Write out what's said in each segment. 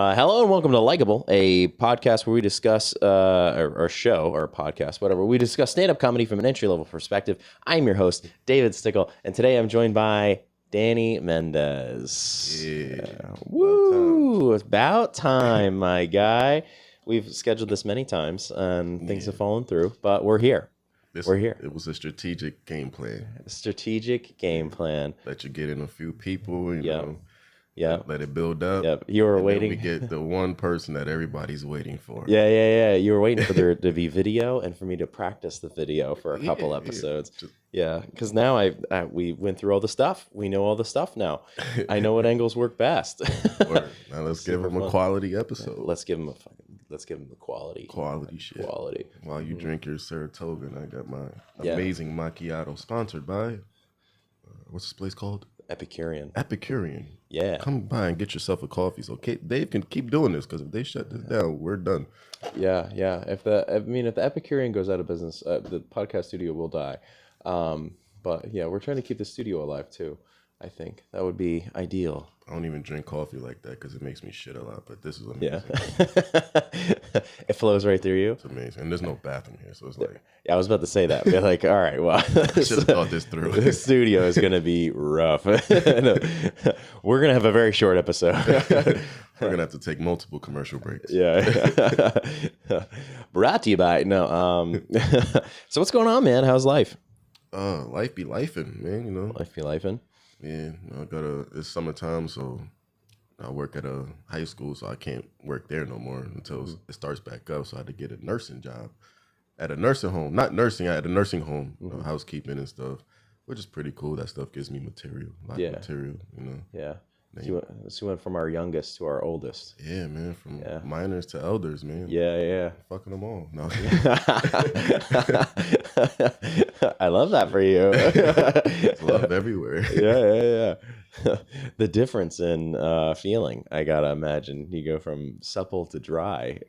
Hello and welcome to Likable, a podcast where we discuss, or show, or podcast, whatever. We discuss stand-up comedy from an entry-level perspective. I'm your host, David Stickle, and today I'm joined by Danny Mendez. Yeah. Woo! It's about time, my guy. We've scheduled this many times, and things have fallen through, but we're here. We're here. It was a strategic game plan. Strategic game plan. Let you get in a few people, you know. Yeah. Let it build up. Yep. You were waiting. We get the one person that everybody's waiting for. Yeah. You were waiting for there to be video and for me to practice the video for a couple episodes. Yeah, because now we went through all the stuff. We know all the stuff now. I know what angles work best. Now let's give him a quality episode. Let's give him a quality shit. Quality. While you drink your Saratoga, I got my amazing macchiato sponsored by what's this place called? Epicurean. Yeah. Come by and get yourself a coffee. So Dave can keep doing this, because if they shut this down, we're done. Yeah. If the Epicurean goes out of business, the podcast studio will die. But yeah, we're trying to keep the studio alive too. I think that would be ideal. I don't even drink coffee like that because it makes me shit a lot, but this is amazing. Yeah. It flows right through you. It's amazing. And there's no bathroom here, so it's like... Yeah, I was about to say that. You're like, all right, well... I should have thought this through. The studio is going to be rough. No, we're going to have a very short episode. We're going to have to take multiple commercial breaks. Yeah. Brought to you by... No. So what's going on, man? How's life? Life be lifing, man, you know. Life be lifing? Yeah, it's summertime, so I work at a high school, so I can't work there no more until it starts back up. So I had to get a nursing job at a nursing home. Not nursing, at a nursing home, housekeeping and stuff, which is pretty cool. That stuff gives me material, a lot of material, you know. Yeah. So you went from our youngest to our oldest. Yeah, man, from minors to elders, man. Yeah. Fucking them all. No. I love that for you. It's love everywhere. Yeah. The difference in feeling, I gotta imagine. You go from supple to dry.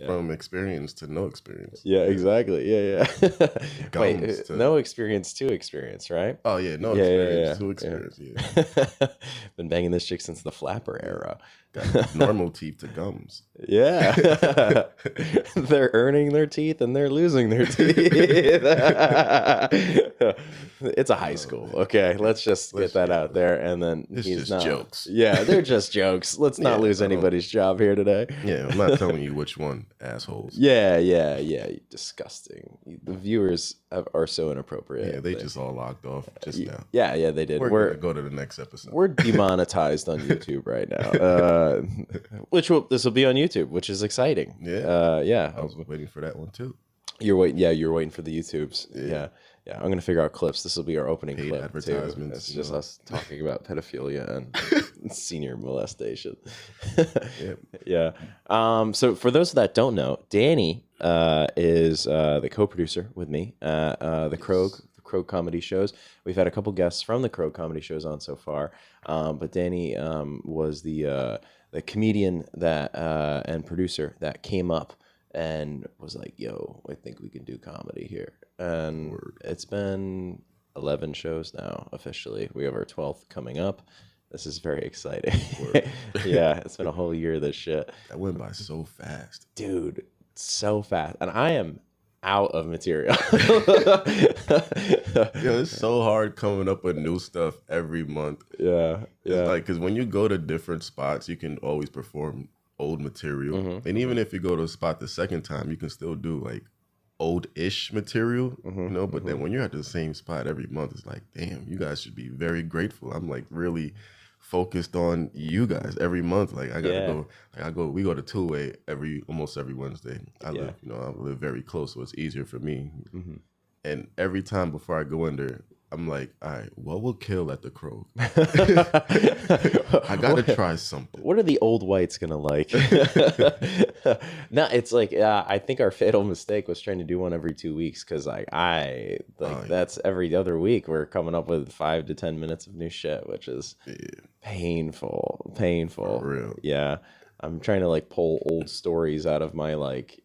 From experience to no experience. Yeah, exactly. Yeah. Wait, to... no experience to experience, right? Oh, yeah, no experience to experience, yeah. Been banging this chick since the flapper era. Got normal teeth to gums. Yeah. They're earning their teeth and they're losing their teeth. It's a high school, okay? Let's get that out there. And then it's just jokes. Yeah, they're just jokes. Let's not lose anybody's job here today. Yeah, I'm not telling you which one, assholes. Yeah. Disgusting. The viewers are so inappropriate. Yeah, they just all logged off just now. Yeah, they did. We're going to go to the next episode. We're demonetized on YouTube right now. This will be on YouTube, which is exciting. Yeah. I was waiting for that one too. You're waiting for the YouTubes. Yeah. I'm gonna figure out clips. This will be our opening paid clip. Advertisements. It's just us talking about pedophilia and senior molestation. Yeah. So for those that don't know, Danny is the co-producer with me at the Krog comedy shows. We've had a couple guests from the Krog comedy shows on so far, but Danny was the comedian that and producer that came up and was like, yo, I think we can do comedy here. And it's been 11 shows now officially. We have our 12th coming up. This is very exciting. Yeah, it's been a whole year of this shit. That went by so fast. Dude, so fast. And I am out of material. It's so hard coming up with new stuff every month. Yeah. It's like, because when you go to different spots, you can always perform old material. And even if you go to a spot the second time, you can still do like old-ish material, you know. But then when you're at the same spot every month, it's like, damn, you guys should be very grateful. I'm like really focused on you guys every month. Like I gotta go. We go to Two-Way almost every Wednesday. I live very close, so it's easier for me. And every time before I go in there, I'm like, all right, what will kill at the Krog? I gotta try something. What are the old whites gonna like? No, it's like I think our fatal mistake was trying to do one every 2 weeks, because that's every other week we're coming up with 5 to 10 minutes of new shit, which is painful. For real. Yeah, I'm trying to like pull old stories out of my like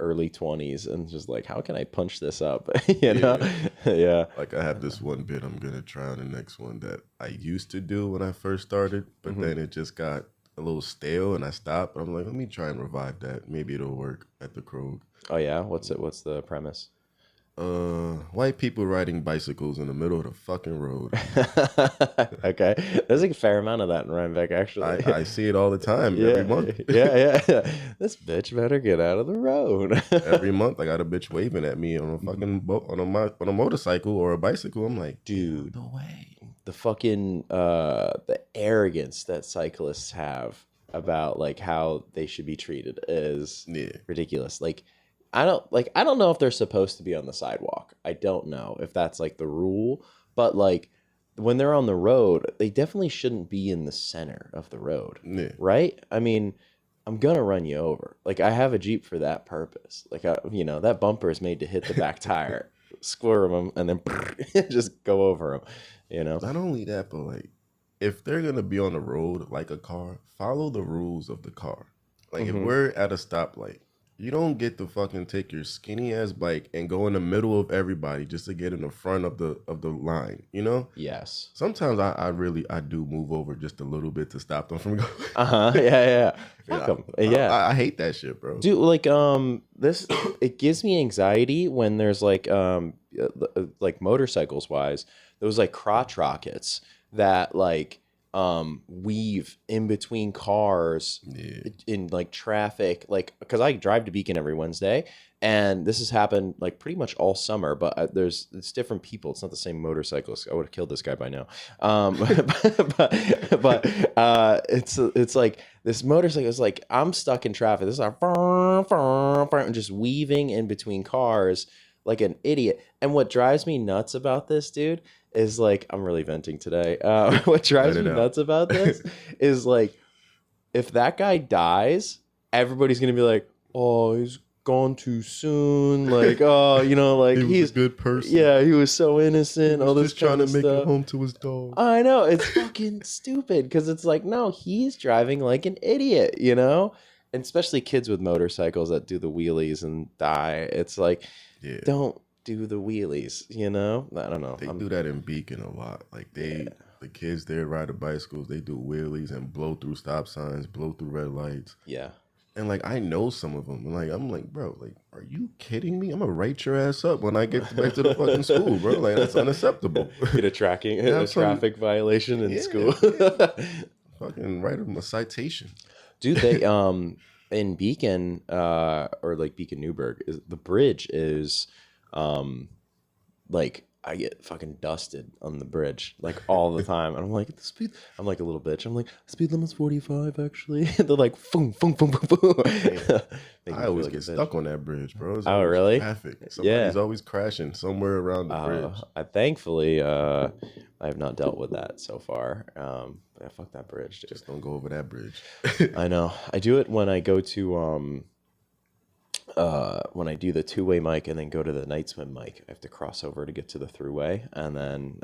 early 20s and just like, how can I punch this up? You know? Yeah. Like I have this one bit I'm gonna try on the next one that I used to do when I first started, but then it just got a little stale, and I stopped. But I'm like, let me try and revive that. Maybe it'll work at the Krog. Oh yeah, what's the premise? White people riding bicycles in the middle of the fucking road. Okay, there's a fair amount of that in Rhinebeck, actually. I see it all the time, every month. Yeah. This bitch better get out of the road. Every month, I got a bitch waving at me on a fucking on a motorcycle or a bicycle. I'm like, dude, no way. The fucking the arrogance that cyclists have about like how they should be treated is ridiculous. Like I don't know if they're supposed to be on the sidewalk. I don't know if that's like the rule, but like when they're on the road, they definitely shouldn't be in the center of the road. Yeah. Right? I mean, I'm gonna run you over. Like I have a Jeep for that purpose. Like that bumper is made to hit the back tire, squirm them, and then just go over them. Not only that, but like if they're gonna be on the road like a car, follow the rules of the car. Like if we're at a stoplight, you don't get to fucking take your skinny ass bike and go in the middle of everybody just to get in the front of the line, Yes. Sometimes I do move over just a little bit to stop them from going. Yeah. Fuck them. Yeah. I hate that shit, bro. Dude, like this it gives me anxiety when there's like motorcycles wise, those like crotch rockets that like weave in between cars in like traffic, like because I drive to Beacon every Wednesday, and this has happened like pretty much all summer, but it's different people. It's not the same motorcyclists. I would have killed this guy by now. But it's like this motorcycle is like I'm stuck in traffic. This is like and just weaving in between cars like an idiot. And what drives me nuts about this, dude, is like, I'm really venting today. What drives me nuts about this is like, if that guy dies, everybody's going to be like, oh, he's gone too soon. Like, oh, like he's a good person. Yeah, he was so innocent. All this just trying to make it home to his dog. I know. It's fucking stupid because it's like, no, he's driving like an idiot, And especially kids with motorcycles that do the wheelies and die. It's like, don't do the wheelies, I don't know. They do that in Beacon a lot. Like the kids there ride the bicycles, they do wheelies and blow through stop signs, blow through red lights. Yeah. And like I know some of them. And like I'm like, bro, like, are you kidding me? I'm gonna write your ass up when I get back to the fucking school, bro. Like that's unacceptable. Get a traffic violation in school. Fucking write them a citation. Dude, they in Beacon or like Beacon Newburgh, the bridge is like I get fucking dusted on the bridge like all the time, and I'm like I'm like a little bitch. I'm like speed limit's 45 actually. They're like boom boom boom boom boom. I always get stuck on that bridge, bro. Oh really? Traffic. Somebody's always crashing somewhere around the bridge. Thankfully, I have not dealt with that so far. Yeah, fuck that bridge, dude. Just don't go over that bridge. I know. I do it when I go to when I do the two-way mic and then go to the night swim mic. I have to cross over to get to the throughway, and then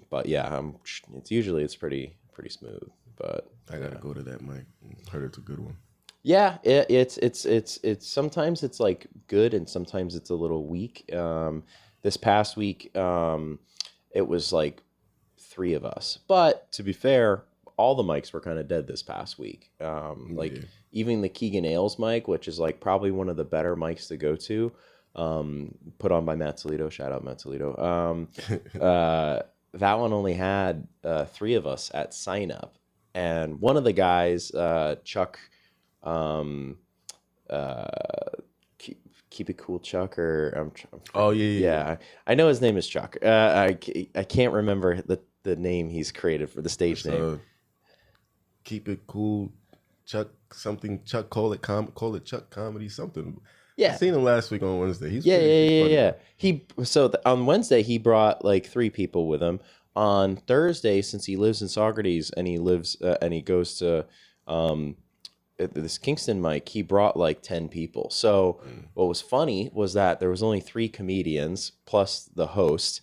but yeah, it's pretty smooth. But I gotta go to that mic. Heard it's a good one. Yeah, it's sometimes it's like good and sometimes it's a little weak. This past week, it was like 3 of us, but to be fair, all the mics were kind of dead this past week. Even the Keegan Ailes mic, which is like probably one of the better mics to go to, put on by Matt Toledo. Shout out Matt Toledo. That one only had 3 of us at sign up, and one of the guys, Chuck, keep it cool, Chuck, or yeah. I know his name is Chuck. I can't remember the name he's created for the stage name. Keep it cool, Chuck something. Chuck call it Chuck comedy something. Yeah, I seen him last week on Wednesday. He's funny. On Wednesday he brought like 3 people with him. On Thursday, since he lives in Saugerties and he lives and he goes to this Kingston mic, he brought like 10 people. So what was funny was that there was only 3 comedians plus the host.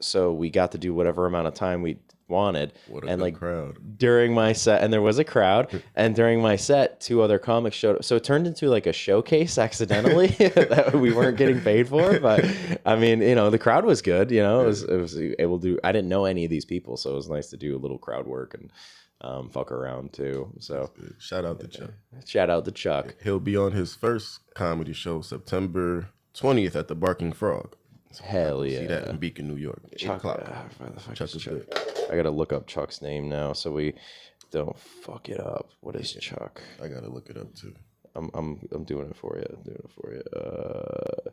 So we got to do whatever amount of time we wanted. What a good crowd. During my set, and there was a crowd, and during my set 2 other comics showed up. So it turned into like a showcase accidentally that we weren't getting paid for. But I mean, the crowd was good. It was able to. I didn't know any of these people, so it was nice to do a little crowd work, and fuck around too. So shout out to Chuck. Shout out to Chuck. He'll be on his first comedy show September 20th at the Barking Frog. So Hell yeah. See that in Beacon, New York. Chuck. Chuck is Chuck? I gotta look up Chuck's name now so we don't fuck it up. What is Chuck? I gotta look it up too. I'm doing it for you.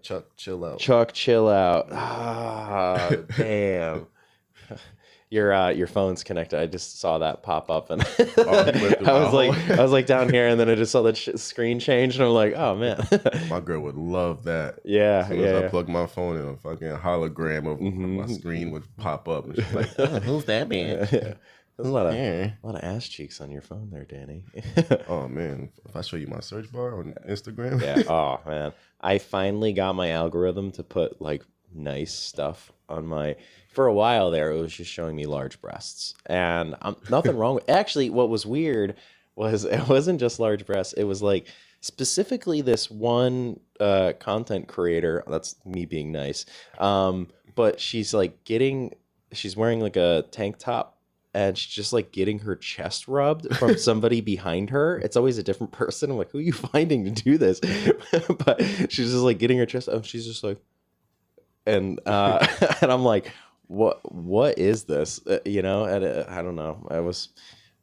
Chuck, chill out. Chuck, chill out. Ah, damn. Your phone's connected. I just saw that pop up, and I was like down here, and then I just saw the screen change, and I'm like, oh man. My girl would love that. Yeah, as soon as I plug my phone in, a fucking hologram of my screen would pop up, and she's like, oh, who's that man? Yeah. There's a lot of ass cheeks on your phone there, Danny. Oh man, if I show you my search bar on Instagram. Yeah. Oh man, I finally got my algorithm to put like nice stuff on my. For a while there, it was just showing me large breasts, and nothing wrong with. Actually, what was weird was it wasn't just large breasts. It was like specifically this one content creator. That's me being nice. But she's wearing like a tank top. And she's just like getting her chest rubbed from somebody behind her. It's always a different person. I'm like, who are you finding to do this? But she's just like getting her chest. Oh, she's just like, and and I'm like, what is this? You know? And I don't know.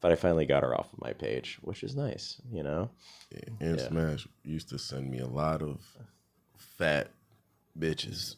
But I finally got her off of my page, which is nice. You know. Yeah, and Smash used to send me a lot of fat bitches.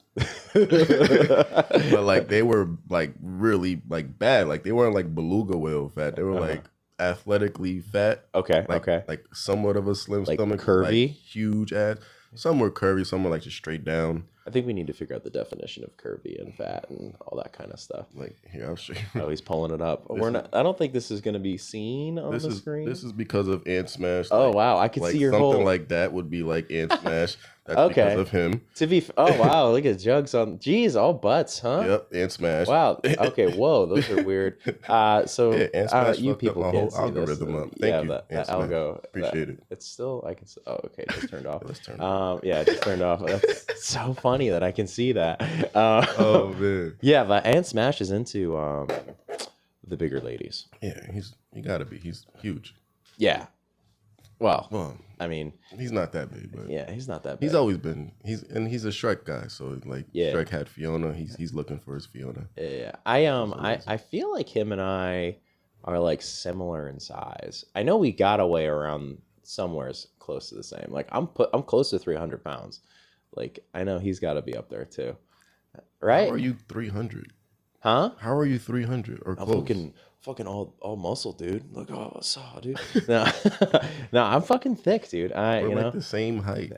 But like they were like really like bad. Like they weren't like beluga whale fat. They were like athletically fat. Okay. Like somewhat of a slim like stomach, curvy, like huge ass. Some were curvy, some were like just straight down. I think we need to figure out the definition of curvy and fat and all that kind of stuff. Like here, I'll show you. Oh, he's pulling it up. I don't think this is going to be seen on the screen. This is because of Ant Smash. Oh wow, I can see your something whole. Like that would be like Ant Smash. That's because of him. Oh wow, look at Jugs on. Geez, all butts, huh? Yep, Ant Smash. Wow. Okay. Whoa, those are weird. So Ant Smash you people my can't whole see algorithm this. up. Thank you. That algo. Appreciate it. It's still. I can. Oh, okay. Just turned off. Let's turn it off. Yeah, it just turned off. That's so funny that I can see that. Oh man. Yeah, but Ant Smash is into the bigger ladies. Yeah, he gotta be. He's huge. Yeah. Well, I mean, he's not that big, but yeah, he's not that big. He's always been. He's a Shrek guy, so like Shrek had Fiona. He's looking for his Fiona. Yeah. I feel like him and I are like similar in size. I know we got away around somewhere close to the same. Like I'm close to 300 pounds. Like I know he's got to be up there too, right? How are you 300? Huh? How are you 300 or close? Fucking all muscle, dude. Look, I saw, dude. No, no, I'm fucking thick, dude. We're like the same height.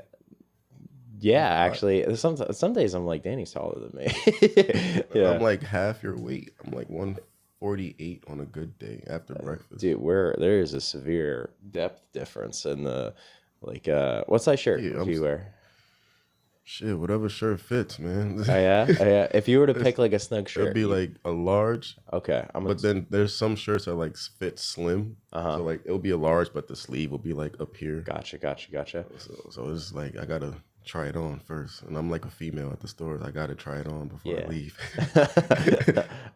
Yeah, actually, some days I'm like, Danny's taller than me. Yeah, I'm like half your weight. I'm like 148 on a good day after breakfast. Dude, there is a severe depth difference in the like. What size shirt do you wear? Shit, whatever shirt fits, man. Oh yeah. If you were to pick like a snug shirt, it'd be like a large. Okay, but then there's some shirts that like fit slim. So like it'll be a large, but the sleeve will be like up here. Gotcha. So it's like I gotta try it on first, and I'm like a female at the stores. I gotta try it on before I leave.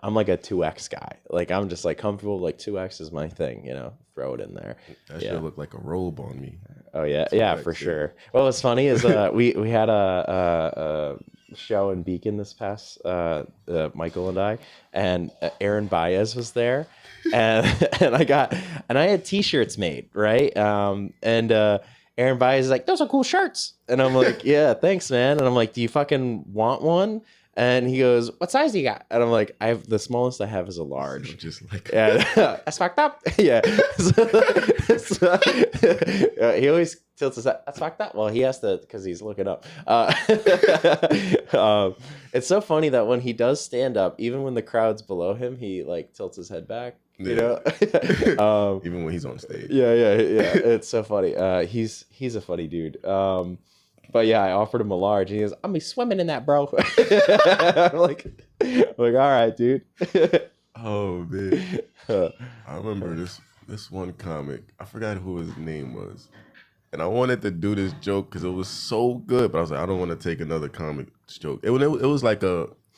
I'm like a 2X guy. Like I'm just like comfortable. Like 2X is my thing. You know, throw it in there. That should look like a robe on me. Oh yeah, for sure. Well, what's funny is we had a show in Beacon this past Michael and I, and Aaron Baez was there, and I had T-shirts made, right? And Aaron Baez is like, those are cool shirts, and I'm like, yeah, thanks, man. And I'm like, do you fucking want one? And he goes, what size do you got? And I'm like, the smallest I have is a large. Just like that's fucked up. Yeah. He always tilts his head. That's fucked up. Well, he has to because he's looking up. It's so funny that when he does stand up, even when the crowd's below him, he like tilts his head back. You know, even when he's on stage. Yeah. It's so funny. He's a funny dude. But yeah, I offered him a large, and he goes, "I'm be swimming in that, bro." I'm like, all right, dude. Oh man, I remember this one comic. I forgot who his name was, and I wanted to do this joke because it was so good, but I was like, I don't want to take another comic joke. It was like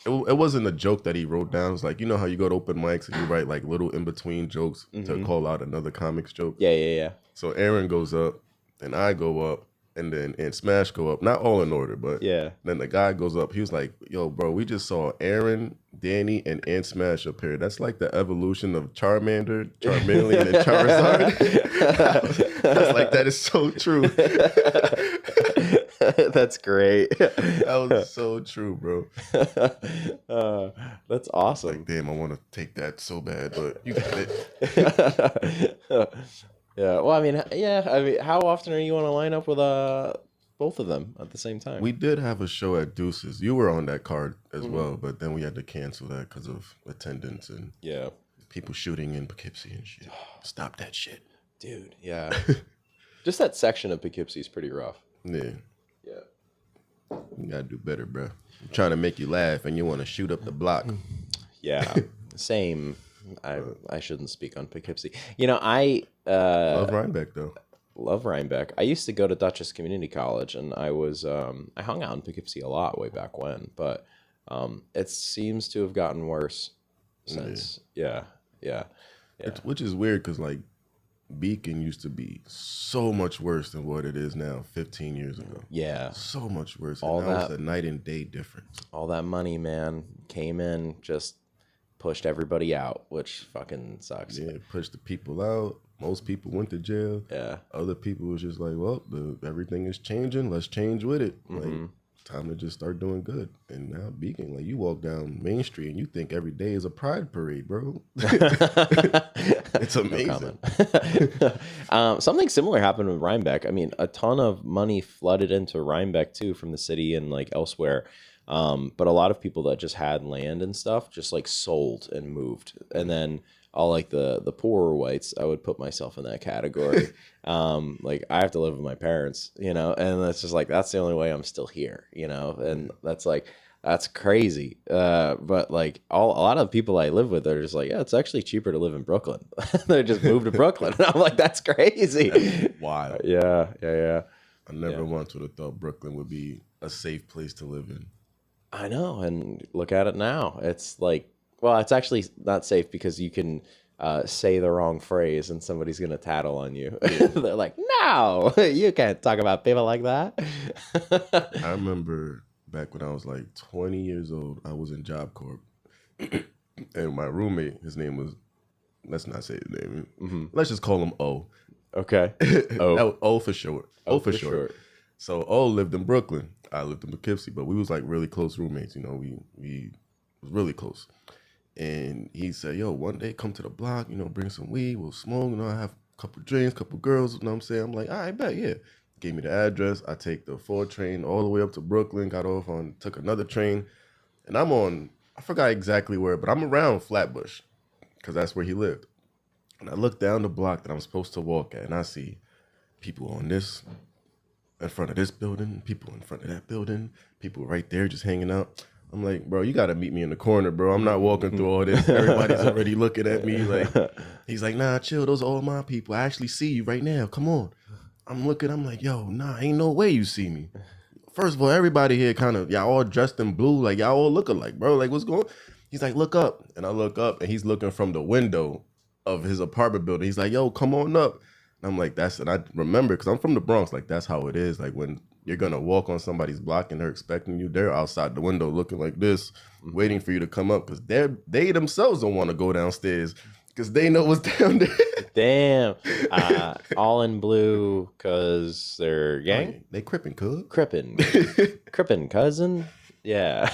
it wasn't a joke that he wrote down. It was like, you know how you go to open mics and you write like little in between jokes to call out another comic's joke. Yeah. So Aaron goes up, and I go up, and then Smash go up. Not all in order, but Yeah. Then the guy goes up. He was like, "Yo, bro, we just saw Aaron, Danny, and Smash up here. That's like the evolution of Charmander, Charmeleon, and Charizard." That's like, that is so true. That's great. That was so true, bro. That's awesome. Like, damn, I want to take that so bad, but you got it. Yeah. Well, I mean, how often are you on a lineup with both of them at the same time? We did have a show at Deuces. You were on that card as well, but then we had to cancel that because of attendance and people shooting in Poughkeepsie and shit. Stop that shit, dude. Yeah. Just that section of Poughkeepsie is pretty rough. Yeah. Yeah. You gotta do better, bro. I'm trying to make you laugh, and you want to shoot up the block. Yeah. Same. I shouldn't speak on Poughkeepsie. You know, I love Rhinebeck though. Love Rhinebeck. I used to go to Dutchess Community College, and I was I hung out in Poughkeepsie a lot way back when, but it seems to have gotten worse since. Yeah. Which is weird because like Beacon used to be so much worse than what it is now 15 years ago. Yeah. So much worse. All and now that, it's a night and day difference. All that money, man, came in, just pushed everybody out, which fucking sucks. Yeah, pushed the people out. Most people went to jail. Yeah. Other people was just like, well, everything is changing. Let's change with it. Like, time to just start doing good. And now Beacon, like, you walk down Main Street and you think every day is a pride parade, bro. It's amazing. Something similar happened with Rhinebeck. I mean, a ton of money flooded into Rhinebeck too from the city and like elsewhere. But a lot of people that just had land and stuff just like sold and moved. And then all like the poorer whites, I would put myself in that category. Like I have to live with my parents, you know, and it's just like, that's the only way I'm still here, you know, and that's crazy. But like a lot of people I live with are just like, yeah, it's actually cheaper to live in Brooklyn. They just moved to Brooklyn. And I'm like, that's crazy. That's wild. Yeah. I never once would have thought Brooklyn would be a safe place to live in. I know. And look at it now. It's like, well, it's actually not safe because you can say the wrong phrase and somebody's going to tattle on you. They're like, no, you can't talk about people like that. I remember back when I was like 20 years old, I was in Job Corp. And my roommate, his name was, let's not say his name. Let's just call him O. Okay. O for short. O for short. So O lived in Brooklyn. I lived in Poughkeepsie, but we was like really close roommates. You know, we was really close. And he said, yo, one day come to the block, you know, bring some weed, we'll smoke, you know, I have a couple drinks, couple girls, you know what I'm saying? I'm like, all right, bet, yeah. Gave me the address. I take the 4 train all the way up to Brooklyn, took another train. And I'm on, I forgot exactly where, but I'm around Flatbush because that's where he lived. And I look down the block that I'm supposed to walk at, and I see people on this, in front of this building, people in front of that building, people right there just hanging out. I'm like, bro, you got to meet me in the corner, bro. I'm not walking through all this. Everybody's already looking at me. Like, he's like, nah, chill. Those are all my people. I actually see you right now. Come on. I'm looking. I'm like, yo, nah, ain't no way you see me. First of all, everybody here kind of, y'all all dressed in blue. Like, y'all all look alike, bro. Like, what's going on? He's like, look up. And I look up, and he's looking from the window of his apartment building. He's like, yo, come on up. And I'm like, and I remember, because I'm from the Bronx, like, that's how it is. Like, when you're going to walk on somebody's block and they're expecting you, they're outside the window looking like this, waiting for you to come up, because they themselves don't want to go downstairs because they know what's down there. Damn. All in blue because they're gang? Oh, they crippin', cuz. Crippin', cousin. Yeah.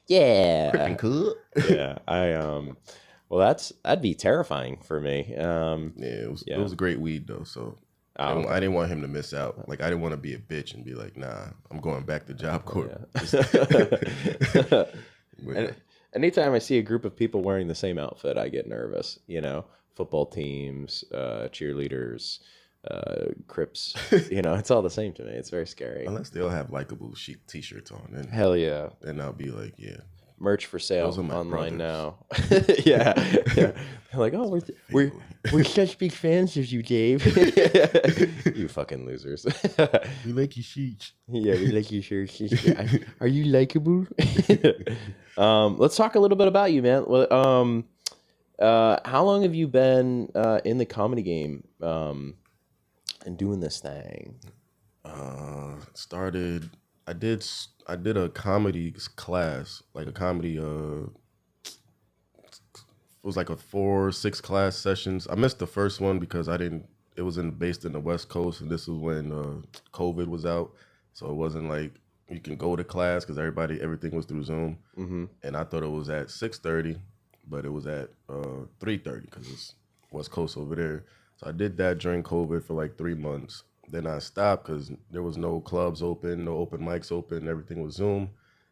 Yeah. Crippin', cuz. Yeah. Well, that'd be terrifying for me. It was a great weed though, so I didn't want him to miss out. Like, I didn't want to be a bitch and be like, nah, I'm going back to Job Corp. Yeah. Anytime I see a group of people wearing the same outfit, I get nervous. You know, football teams, cheerleaders, Crips. You know, it's all the same to me. It's very scary. Unless they all have Likable t-shirts on. Hell yeah. Then I'll be like, yeah. merch for sale Those are my online brothers. now. Yeah. They're like, oh, we're such big fans of you, Dave. You fucking losers. We like your sheets. Yeah, we like your shirts. Are you likable? Let's talk a little bit about you, man. Well, how long have you been in the comedy game and doing this thing? I did a comedy class, like a comedy. It was like a 4 or 6 class sessions. I missed the first one because I didn't. It was based in the West Coast, and this was when COVID was out, so it wasn't like you can go to class because everything was through Zoom. Mm-hmm. And I thought it was at 6:30, but it was at 3:30 because it's West Coast over there. So I did that during COVID for like 3 months. Then I stopped because there was no clubs open, no open mics open. Everything was Zoom,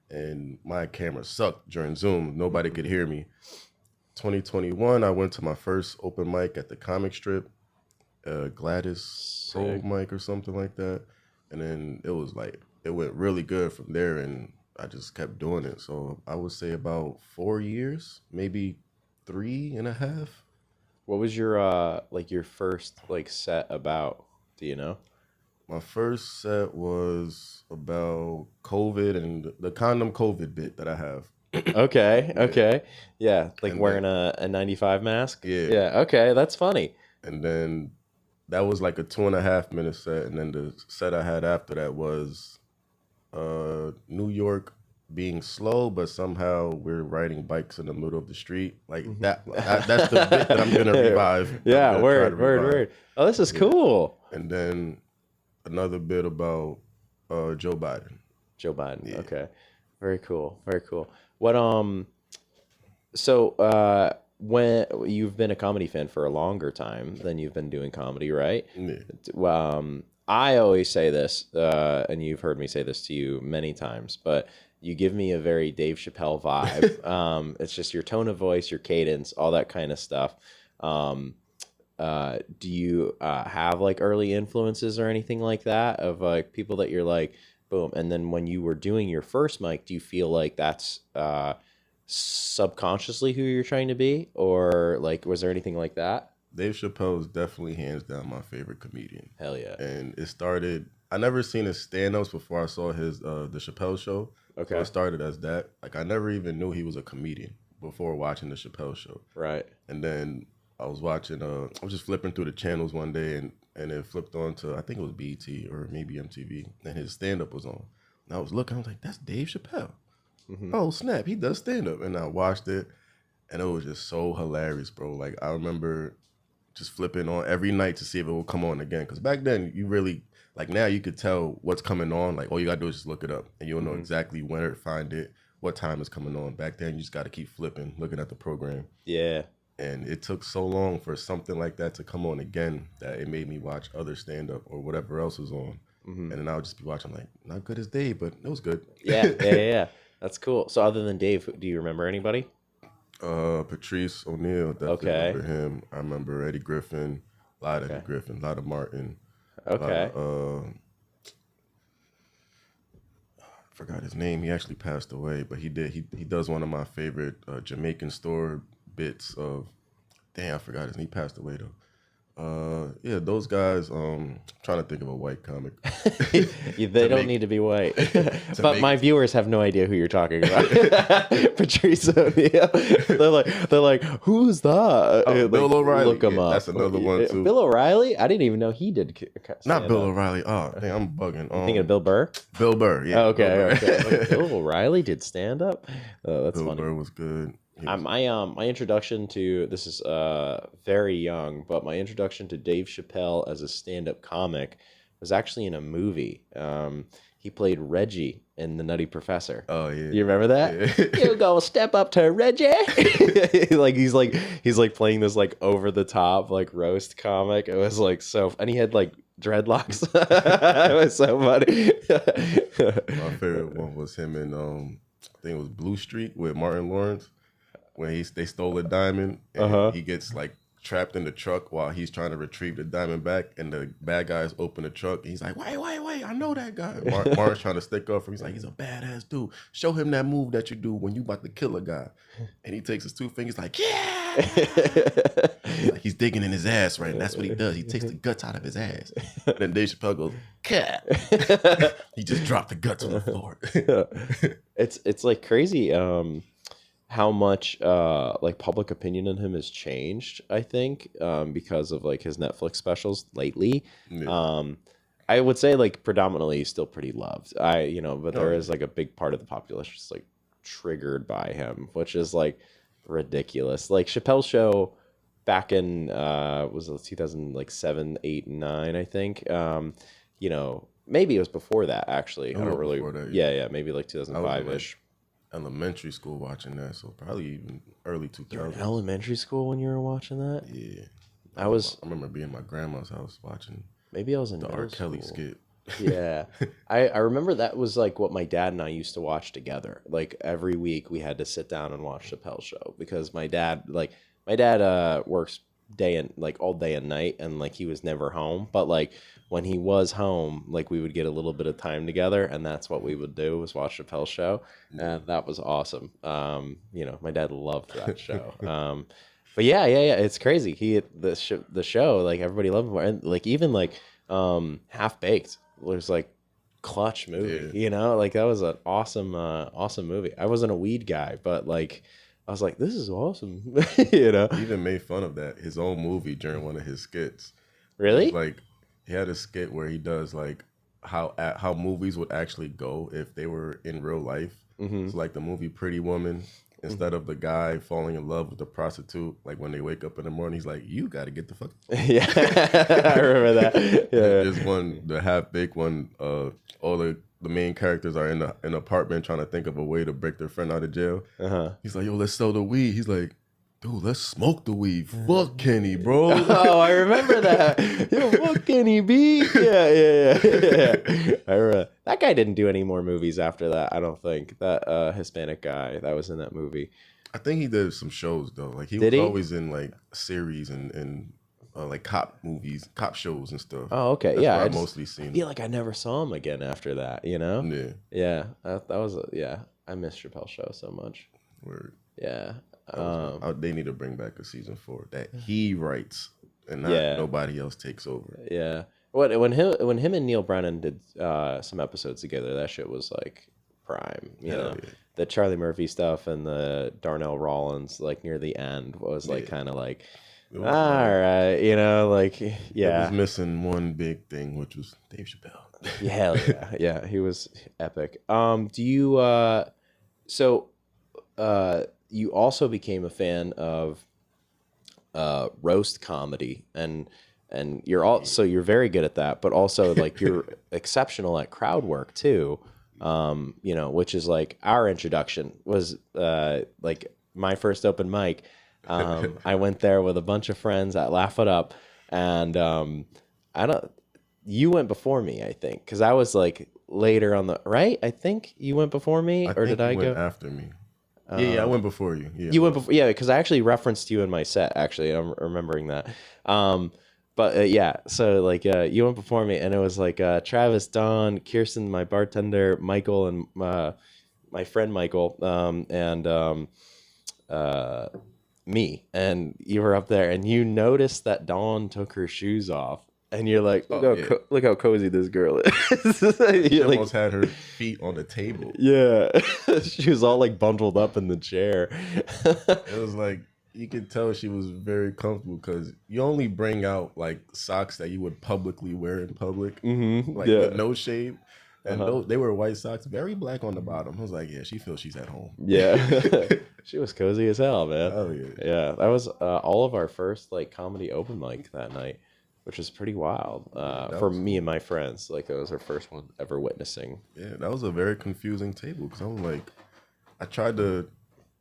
and my camera sucked during Zoom. Nobody could hear me. 2021, I went to my first open mic at the comic strip, Gladys Pro mic or something like that. And then it went really good from there, and I just kept doing it. So I would say about 4 years, maybe 3.5. What was your your first set about? Do you know? My first set was about COVID and the condom COVID bit that I have. Okay. Yeah, like And wearing a N95 mask? Yeah. Yeah, okay, that's funny. And then that was like a 2.5 minute set. And then the set I had after that was New York being slow, but somehow we're riding bikes in the middle of the street. Like that's the bit that I'm gonna revive. Yeah, word. Oh, this is cool. And then another bit about Joe Biden. Joe Biden. Yeah. Okay. Very cool. What so when you've been a comedy fan for a longer time than you've been doing comedy, right? Yeah. I always say this, and you've heard me say this to you many times, but you give me a very Dave Chappelle vibe. It's just your tone of voice, your cadence, all that kind of stuff. Do you have like early influences or anything like that of like people that you're like, boom? And then when you were doing your first mic, do you feel like that's subconsciously who you're trying to be, or like was there anything like that? Dave Chappelle is definitely hands down my favorite comedian. Hell yeah. And it started, I never seen his stand-ups before I saw his the Chappelle Show. Okay. So it started as that. Like I never even knew he was a comedian before watching the Chappelle Show. Right. And then I was watching I was just flipping through the channels one day and it flipped on to, I think it was BET or maybe MTV, and his stand-up was on. And I was looking, I was like, that's Dave Chappelle. Mm-hmm. Oh snap, he does stand-up. And I watched it and it was just so hilarious, bro. Like I remember just flipping on every night to see if it would come on again. Because back then, you really, like now you could tell what's coming on. Like all you got to do is just look it up. And you'll know exactly where to find it, what time it's coming on. Back then, you just got to keep flipping, looking at the program. Yeah. And it took so long for something like that to come on again that it made me watch other stand-up or whatever else was on. Mm-hmm. And then I would just be watching like, not good as Dave, but it was good. Yeah. That's cool. So other than Dave, do you remember anybody? Patrice O'Neal, definitely remember him. I remember Eddie Griffin, a lot of Eddie Griffin, a lot of Martin. Okay. I forgot his name. He actually passed away, but he does one of my favorite Jamaican store bits of, I forgot his name. He passed away though. Yeah, those guys. Trying to think of a white comic. They don't need to be white, but my viewers have no idea who you're talking about. Patrice O'Neal. They're like, who's that? Bill O'Reilly. Look him up. That's another one too. Bill O'Reilly. I didn't even know he did. Not Bill O'Reilly. Oh, dang, I'm bugging. Thinking of Bill Burr. Bill Burr. Yeah. Oh, okay. Like, Bill O'Reilly did stand up. Oh, that's Bill funny. Burr was good. My introduction to this is very young, but my introduction to Dave Chappelle as a stand-up comic was actually in a movie. He played Reggie in The Nutty Professor. Oh yeah, you remember that? Yeah. You go step up to Reggie. he's playing this like over the top like roast comic. It was like so, and he had like dreadlocks. It was so funny. My favorite one was him in I think it was Blue Street with Martin Lawrence. When they stole a diamond and he gets like trapped in the truck while he's trying to retrieve the diamond back, and the bad guys open the truck, and he's like, wait, I know that guy. Martin's trying to stick up for him. He's like, he's a badass dude. Show him that move that you do when you about to kill a guy. And he takes his 2 fingers like, yeah. He's digging in his ass, right? And that's what he does. He takes the guts out of his ass. And then Dave Chappelle goes, cat. He just dropped the guts on the floor. It's like crazy how much like public opinion on him has changed, I think, because of like his Netflix specials lately. Yeah. I would say like predominantly he's still pretty loved. But there is like a big part of the population just like triggered by him, which is like ridiculous. Like Chappelle's show back in was it 2007, 8, and 9, I think. Maybe it was before that actually. I don't really. Yeah, maybe like 2005-ish. Elementary school watching that, so probably even early 2000s. You were in elementary school when you were watching that? Yeah. I remember being at my grandma's house watching. Maybe I was in the R. Kelly skit. Yeah. I remember that was like what my dad and I used to watch together. Like every week we had to sit down and watch Chappelle's show because my dad works all day and night, and like he was never home. But like when he was home, like we would get a little bit of time together, and that's what we would do was watch Chappelle's show. And that was awesome. My dad loved that show. But yeah, it's crazy. The show, like everybody loved him, and like even like Half Baked was like clutch movie. Yeah. Like that was an awesome movie. I wasn't a weed guy, but like I was like, this is awesome. He even made fun of that, his own movie, during one of his skits. Really? Like he had a skit where he does like how movies would actually go if they were in real life. Mm-hmm. It's like the movie Pretty Woman. Instead of the guy falling in love with the prostitute, like when they wake up in the morning, he's like, you got to get the fuck. Yeah, I remember that. Yeah. There's one, the Half Baked one, all the main characters are in an apartment trying to think of a way to break their friend out of jail. Uh-huh. He's like, yo, let's sell the weed. He's like, dude, let's smoke the weed. Fuck Kenny, bro. Oh, I remember that. Yo, fuck Kenny B. Yeah. I remember that guy didn't do any more movies after that. I don't think that Hispanic guy that was in that movie. I think he did some shows though. Like he was always in like series and like cop movies, cop shows and stuff. Oh, okay. That's yeah, I mostly seen. I feel like I never saw him again after that. Yeah. Yeah. That was I miss Chappelle's show so much. Word. Yeah. They need to bring back a season 4 that he writes and not nobody else takes over. Yeah. When him and Neil Brennan did some episodes together, that shit was like prime. You know, the Charlie Murphy stuff and the Darnell Rollins like near the end was like kind of like, all right, like It was missing one big thing, which was Dave Chappelle. Hell yeah, he was epic. Do you you also became a fan of roast comedy, and you're very good at that, but also like you're exceptional at crowd work too. Which is like our introduction was like my first open mic. I went there with a bunch of friends at Laugh It Up, and you went before me, I think, because I was like later on the right. I think you went before me, or did I go after me? Yeah, I went before you. Yeah, you went before. Yeah, because I actually referenced you in my set. Actually, I'm remembering that. So like you went before me, and it was like Travis, Don, Kirsten, my bartender, Michael, and my friend Michael, and me. And you were up there, and you noticed that Dawn took her shoes off. And you're like, look how cozy this girl is. She almost had her feet on the table. Yeah. She was all like bundled up in the chair. It was like, you could tell she was very comfortable because you only bring out like socks that you would publicly wear in public. Mm-hmm. Like with no shade. And they were white socks, very black on the bottom. I was like, yeah, she feels she's at home. Yeah. She was cozy as hell, man. Oh, yeah. Yeah. That was all of our first like comedy open mic that night, which was pretty wild for me and my friends. Like, that was our first one ever witnessing. Yeah, that was a very confusing table because I'm like, I tried the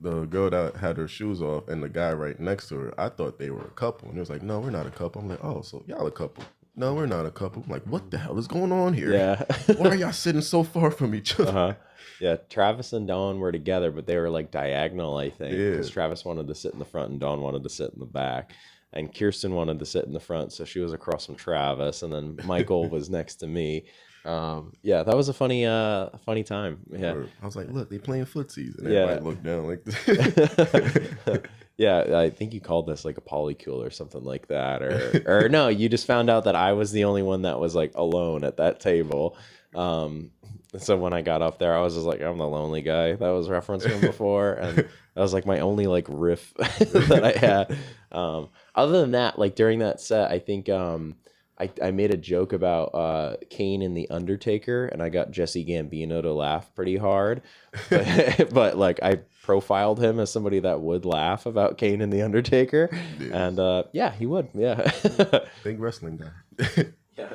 girl that had her shoes off and the guy right next to her. I thought they were a couple. And it was like, no, we're not a couple. I'm like, oh, so y'all a couple. No, we're not a couple. I'm like, what the hell is going on here? Yeah. Why are y'all sitting so far from each other? Uh-huh. Yeah, Travis and Dawn were together, but they were like diagonal, I think. Because Travis wanted to sit in the front and Dawn wanted to sit in the back. and Kirsten wanted to sit in the front, so she was across from Travis, and then Michael was next to me. Yeah, that was a funny time. Yeah, I was like, look, they playing footsies, and everybody looked down like this. Yeah, I think you called this like a polycule or something like that, or no, you just found out that I was the only one that was like alone at that table. So when I got up there, I was just like, I'm the lonely guy that was referenced from before, and that was like my only like riff that I had. Other than that, like during that set, I think I made a joke about Kane and the Undertaker, and I got Jesse Gambino to laugh pretty hard, but like I profiled him as somebody that would laugh about Kane and the Undertaker, and yeah, he would, yeah. Big wrestling guy. Yeah.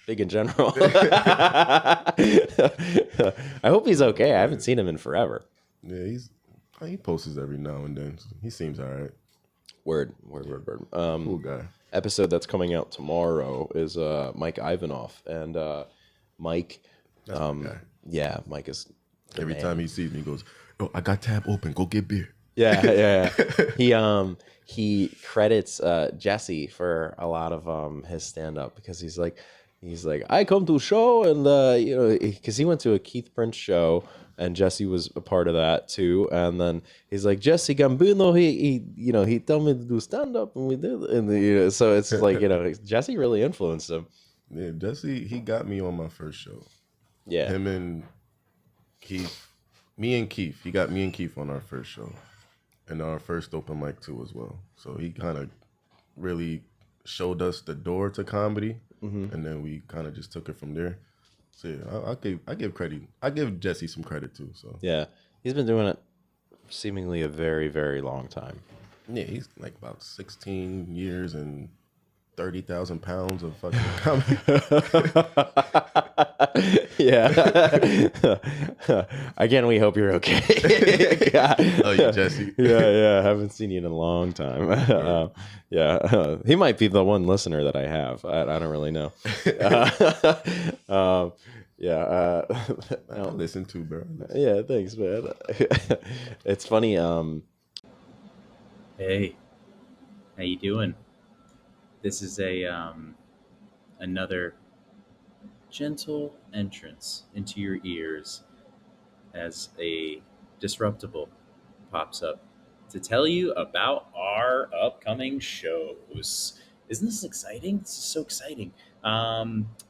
Big in general. I hope he's okay. I haven't seen him in forever. Yeah, he posts every now and then. So he seems all right. Word. Cool guy. Episode that's coming out tomorrow is Mike Ivanov, and Mike. That's my guy. Yeah, Mike is. Every time he sees me, he goes, "Oh, I got tab open. Go get beer." Yeah. He credits Jesse for a lot of his stand up because he's like, I come to a show, and you know, because he went to a Keith Prince show, and Jesse was a part of that too. And then he's like, Jesse Gambino, he told me to do stand up, and we did. And so it's like, Jesse really influenced him. Yeah, Jesse, he got me on my first show. Yeah, him and Keith, me and Keith. He got me and Keith on our first show, and our first open mic too as well. So he kind of really showed us the door to comedy. Mm-hmm. And then we kind of just took it from there. So yeah, I give credit. I give Jesse some credit too. So yeah, he's been doing it seemingly a very, very long time. Yeah, he's like about 16 years and 30,000 pounds of fucking comedy. Yeah. Again, we hope you're okay. Oh, yeah, Jesse. Yeah. Haven't seen you in a long time. Yeah. He might be the one listener that I have. I don't really know. Yeah. I'll listen to, bro. Yeah, thanks, man. It's funny. Hey, how you doing? This is another gentle entrance into your ears as a Disruptible pops up to tell you about our upcoming shows. Isn't this exciting? This is so exciting.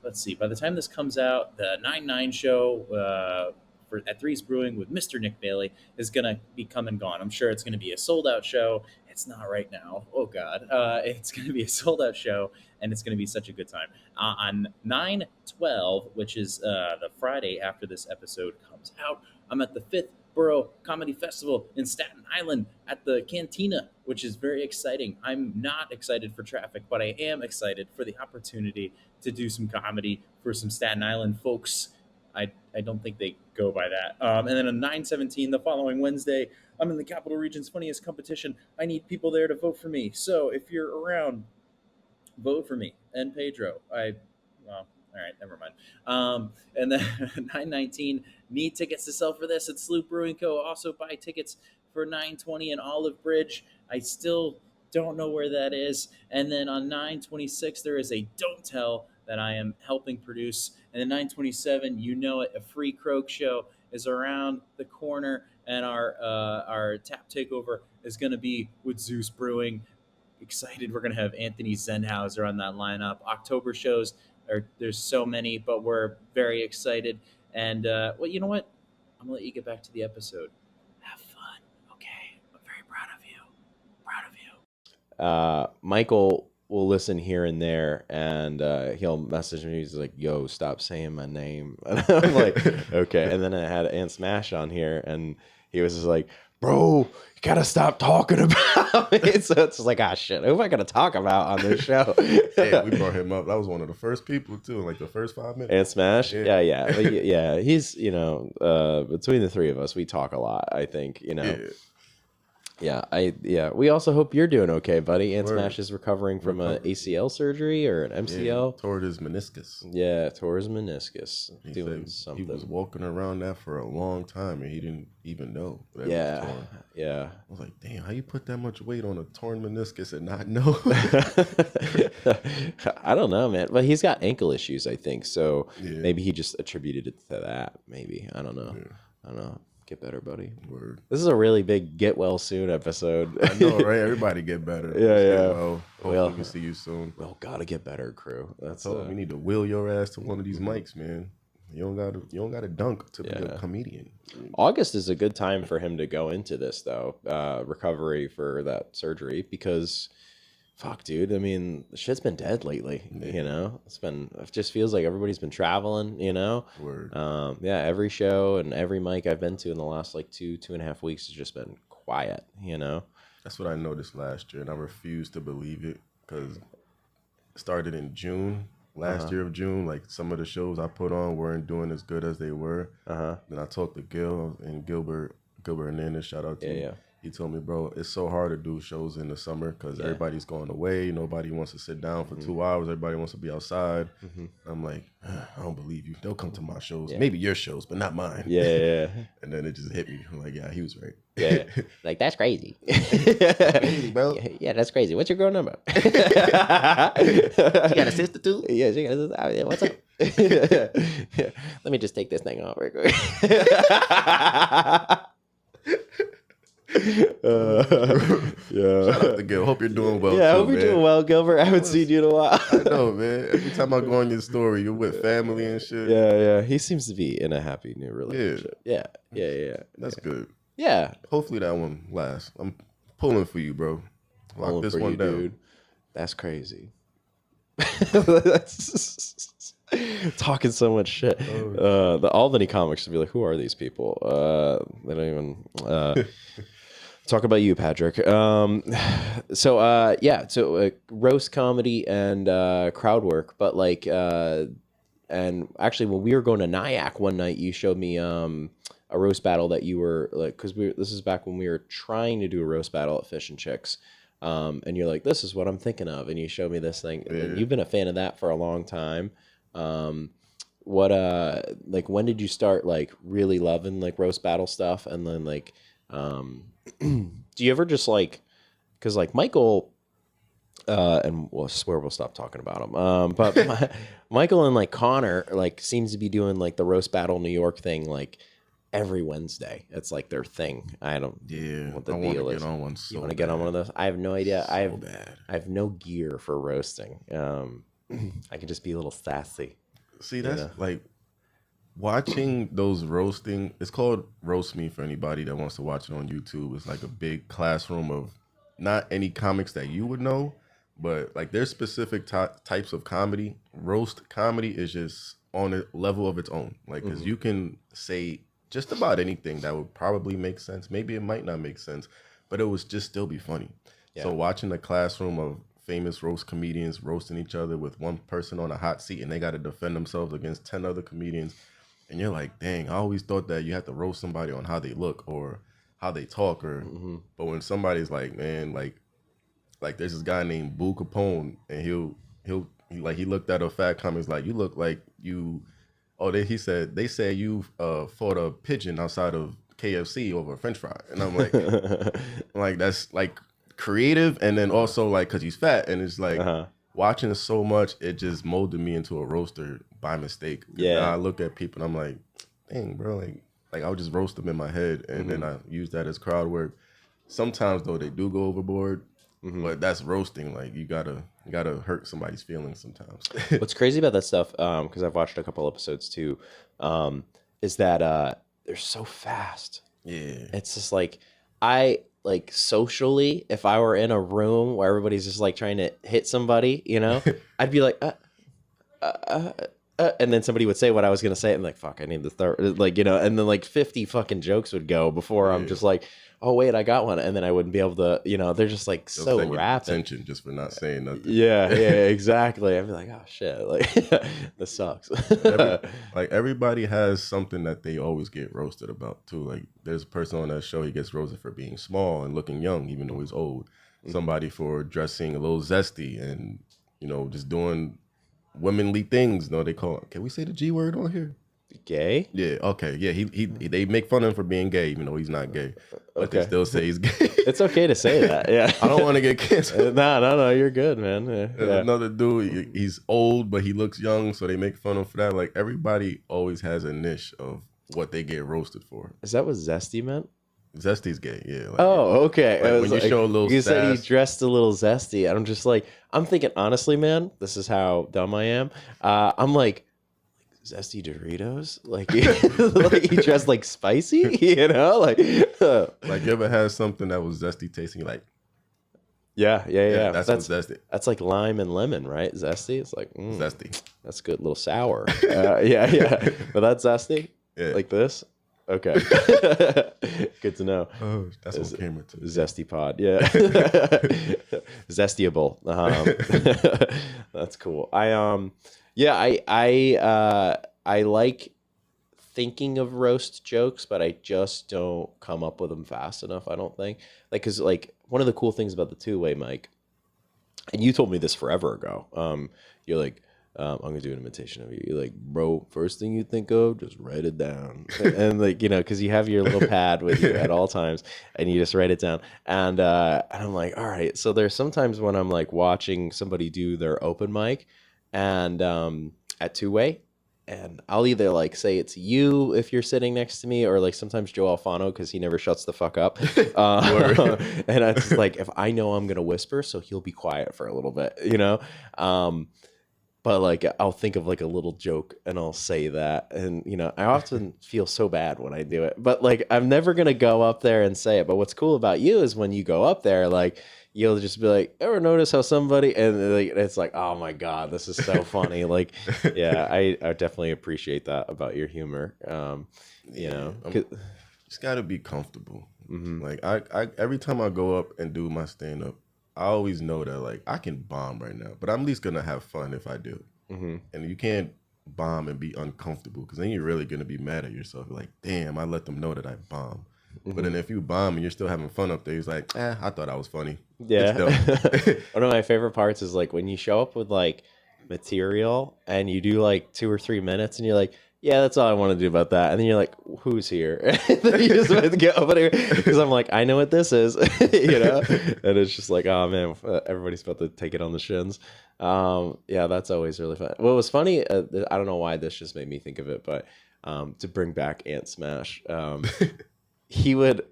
Let's see. By the time this comes out, the 9/9 show at Three's Brewing with Mr. Nick Bailey is going to be come and gone. I'm sure it's going to be a sold-out show. It's not right now. Oh, God. It's going to be a sold-out show, and it's going to be such a good time. On 9/12, which is the Friday after this episode comes out, I'm at the 5th Borough Comedy Festival in Staten Island at the Cantina, which is very exciting. I'm not excited for traffic, but I am excited for the opportunity to do some comedy for some Staten Island folks. I don't think they go by that. And then on 9/17, the following Wednesday, I'm in the Capital Region's Funniest Competition. I need people there to vote for me. So if you're around, vote for me and Pedro. All right, never mind. And then 9/19, need tickets to sell for this at Sloop Brewing Co. Also buy tickets for 9/20 in Olive Bridge. I still don't know where that is. And then on 9/26, there is a Don't Tell that I am helping produce. And then 9/27, you know it, a free croak show is around the corner, and our tap takeover is going to be with Zeus Brewing. Excited, we're going to have Anthony Zenhauser on that lineup. October shows, there's so many, but we're very excited. And well, you know what? I'm going to let you get back to the episode. Have fun, okay? I'm very proud of you. Michael will listen here and there, and he'll message me. He's like, yo, stop saying my name. And I'm like, okay. And then I had Ant Smash on here, and he was just like, bro, you gotta stop talking about it. So it's like, shit, who am I gonna talk about on this show? Hey, we brought him up. That was one of the first people too, like the first 5 minutes. Ant Smash? Yeah. He's, between the three of us, we talk a lot, I think, Yeah. We also hope you're doing okay, buddy. Ant Word. Smash is recovering from an ACL surgery or an MCL. Tore his meniscus. Yeah, tore his meniscus. He doing said something. He was walking around that for a long time, and he didn't even know. That it was torn. Yeah. I was like, damn, how you put that much weight on a torn meniscus and not know? I don't know, man. But he's got ankle issues, I think. So Yeah. maybe he just attributed it to that. Maybe. I don't know. Yeah. I don't know. Get better, buddy. Word. This is a really big get well soon episode. I know, right? Everybody get better. Yeah. Well, hopefully we can see you soon. Well, gotta get better, crew. That's So we need to wheel your ass to one of these mics, man. You don't gotta dunk to be a comedian. August is a good time for him to go into this, though, recovery for that surgery, because fuck, dude. I mean, shit's been dead lately. You know, it just feels like everybody's been traveling. You know, Word. Every show and every mic I've been to in the last like 2.5 weeks has just been quiet. You know, That's what I noticed last year, and I refused to believe it because it started in June. Last year of June, like some of the shows I put on weren't doing as good as they were. Then I talked to Gil and Gilbert Hernandez, shout out to him. Yeah. He told me, bro, it's so hard to do shows in the summer because everybody's going away. Nobody wants to sit down for 2 hours. Everybody wants to be outside. I'm like, I don't believe you. They'll come to my shows. Maybe your shows, but not mine. Yeah. And then it just hit me. I'm like, yeah, he was right. Yeah. Like, that's crazy. Crazy, bro. Yeah, that's crazy. What's your girl number? She got a sister too? Yeah, she got a sister. Yeah, what's up? Let me just take this thing off real quick. Shout out to Gil. Hope you're doing well. Yeah, I too, hope you're man. doing well, Gilbert. I haven't seen you in a while. I know, man. Every time I go on your story, you're with family and shit. Yeah. He seems to be in a happy new relationship. Yeah. That's good. Yeah. Hopefully that one lasts. I'm pulling for you, bro. Lock Pulling this for one you, down. dude. That's crazy. Talking so much shit. The Albany comics would be like, who are these people? They don't even talk about you, Patrick. So roast comedy and crowd work, but like and actually when we were going to Nyack one night, you showed me a roast battle that you were like, because this is back when we were trying to do a roast battle at Fish and Chicks. And you're like, this is what I'm thinking of, and you showed me this thing. Yeah. And you've been a fan of that for a long time. Like when did you start like really loving like roast battle stuff? And then like do you ever just like, because like Michael and we'll swear we'll stop talking about him, but Michael and like Connor like seems to be doing like the roast battle New York thing like every Wednesday. It's like their thing. I don't what the deal is. Get on one so you want to get on one of those? I have no idea. I have no gear for roasting. I can just be a little sassy. See, that's like watching those roasting. It's called Roast Me for anybody that wants to watch it on YouTube. It's like a big classroom of not any comics that you would know, but like there's specific types of comedy. Roast comedy is just on a level of its own. Like, because you can say just about anything that would probably make sense. Maybe it might not make sense, but it would just still be funny. Yeah. So watching a classroom of famous roast comedians roasting each other with one person on a hot seat and they got to defend themselves against 10 other comedians. And you're like, dang, I always thought that you have to roast somebody on how they look or how they talk. Or but when somebody's like, man, like there's this guy named Boo Capone, and he looked at a fat comic, he's like, you look like you... Oh, they said you fought a pigeon outside of KFC over a French fry, and I'm like, that's like creative, and then also like because he's fat, and it's like watching so much, it just molded me into a roaster by mistake. Yeah, now I look at people and I'm like, dang, bro, like I would just roast them in my head, and then I use that as crowd work. Sometimes though they do go overboard, but that's roasting. Like you gotta hurt somebody's feelings sometimes. What's crazy about that stuff, because I've watched a couple episodes too, is that they're so fast. Yeah, it's just like like socially, if I were in a room where everybody's just like trying to hit somebody, you know, I'd be like, and then somebody would say what I was gonna say, and like, fuck, I need to start, like, you know, and then like 50 fucking jokes would go before I'm just like, oh wait, I got one, and then I wouldn't be able to, you know, they're just like They'll so send you rapid. attention just for not saying nothing. Yeah, exactly. I'd be like, oh shit, like this sucks. Like everybody has something that they always get roasted about too. Like there's a person on that show, he gets roasted for being small and looking young, even though he's old. Somebody for dressing a little zesty and, you know, just doing womanly things. No, they call it. Can we say the G word on here? Gay? Yeah. Okay. Yeah. He they make fun of him for being gay, even though he's not gay. But Okay. they still say he's gay. It's okay to say that. Yeah. I don't want to get canceled. No, you're good, man. There's Yeah. another dude, he's old, but he looks young, so they make fun of him for that. Like, everybody always has a niche of what they get roasted for. Is that what zesty meant? Zesty's gay, yeah. Like, Oh, okay. like I was when you like, show a little you said he sass. dressed a little zesty, and I'm just like, I'm thinking, honestly, man, this is how dumb I am. I'm like, zesty Doritos, like, like he dressed like spicy, you know, like, Like, you ever had something that was zesty tasting? Like, yeah. that's what's zesty. That's like lime and lemon, right? Zesty. It's like Zesty. that's good, a little sour. Yeah. But that's zesty, Yeah. like this. Okay, good to know. Oh, that's what camera too. Zesty pod, yeah. Zestiable. That's cool. I like thinking of roast jokes, but I just don't come up with them fast enough, I don't think. Like, cause like one of the cool things about the two-way mic, and you told me this forever ago. You're like, I'm gonna do an imitation of you. You're like, bro, first thing you think of, just write it down. And like, you know, because you have your little pad with you at all times, and you just write it down. And I'm like, all right. So there's sometimes when I'm like watching somebody do their open mic, and at two-way, and I'll either like say it's you if you're sitting next to me, or like sometimes Joe Alfano because he never shuts the fuck up. And it's like, if I know I'm gonna whisper, so he'll be quiet for a little bit, you know. But like I'll think of like a little joke and I'll say that, and you know I often feel so bad when I do it. But like I'm never gonna go up there and say it. But what's cool about you is when you go up there, like you'll just be like, ever notice how somebody, and like it's like, oh my god, this is so funny. Like, yeah, I definitely appreciate that about your humor. You know, Just gotta be comfortable. Mm-hmm. Like I every time I go up and do my stand up, I always know that like I can bomb right now, but I'm at least gonna have fun if I do. Mm-hmm. And you can't bomb and be uncomfortable, because then you're really gonna be mad at yourself. You're like, damn, I let them know that I bomb. Mm-hmm. But then if you bomb and you're still having fun up there, it's like, I thought I was funny. Yeah. It's dope. One of my favorite parts is like when you show up with like material and you do like 2 or 3 minutes and you're like, yeah, that's all I want to do about that. And then you're like, who's here? And then you just want to get over there, because I'm like, I know what this is, you know? And it's just like, oh man, everybody's about to take it on the shins. Yeah, that's always really fun. What was funny, I don't know why this just made me think of it, but to bring back Ant Smash, he would,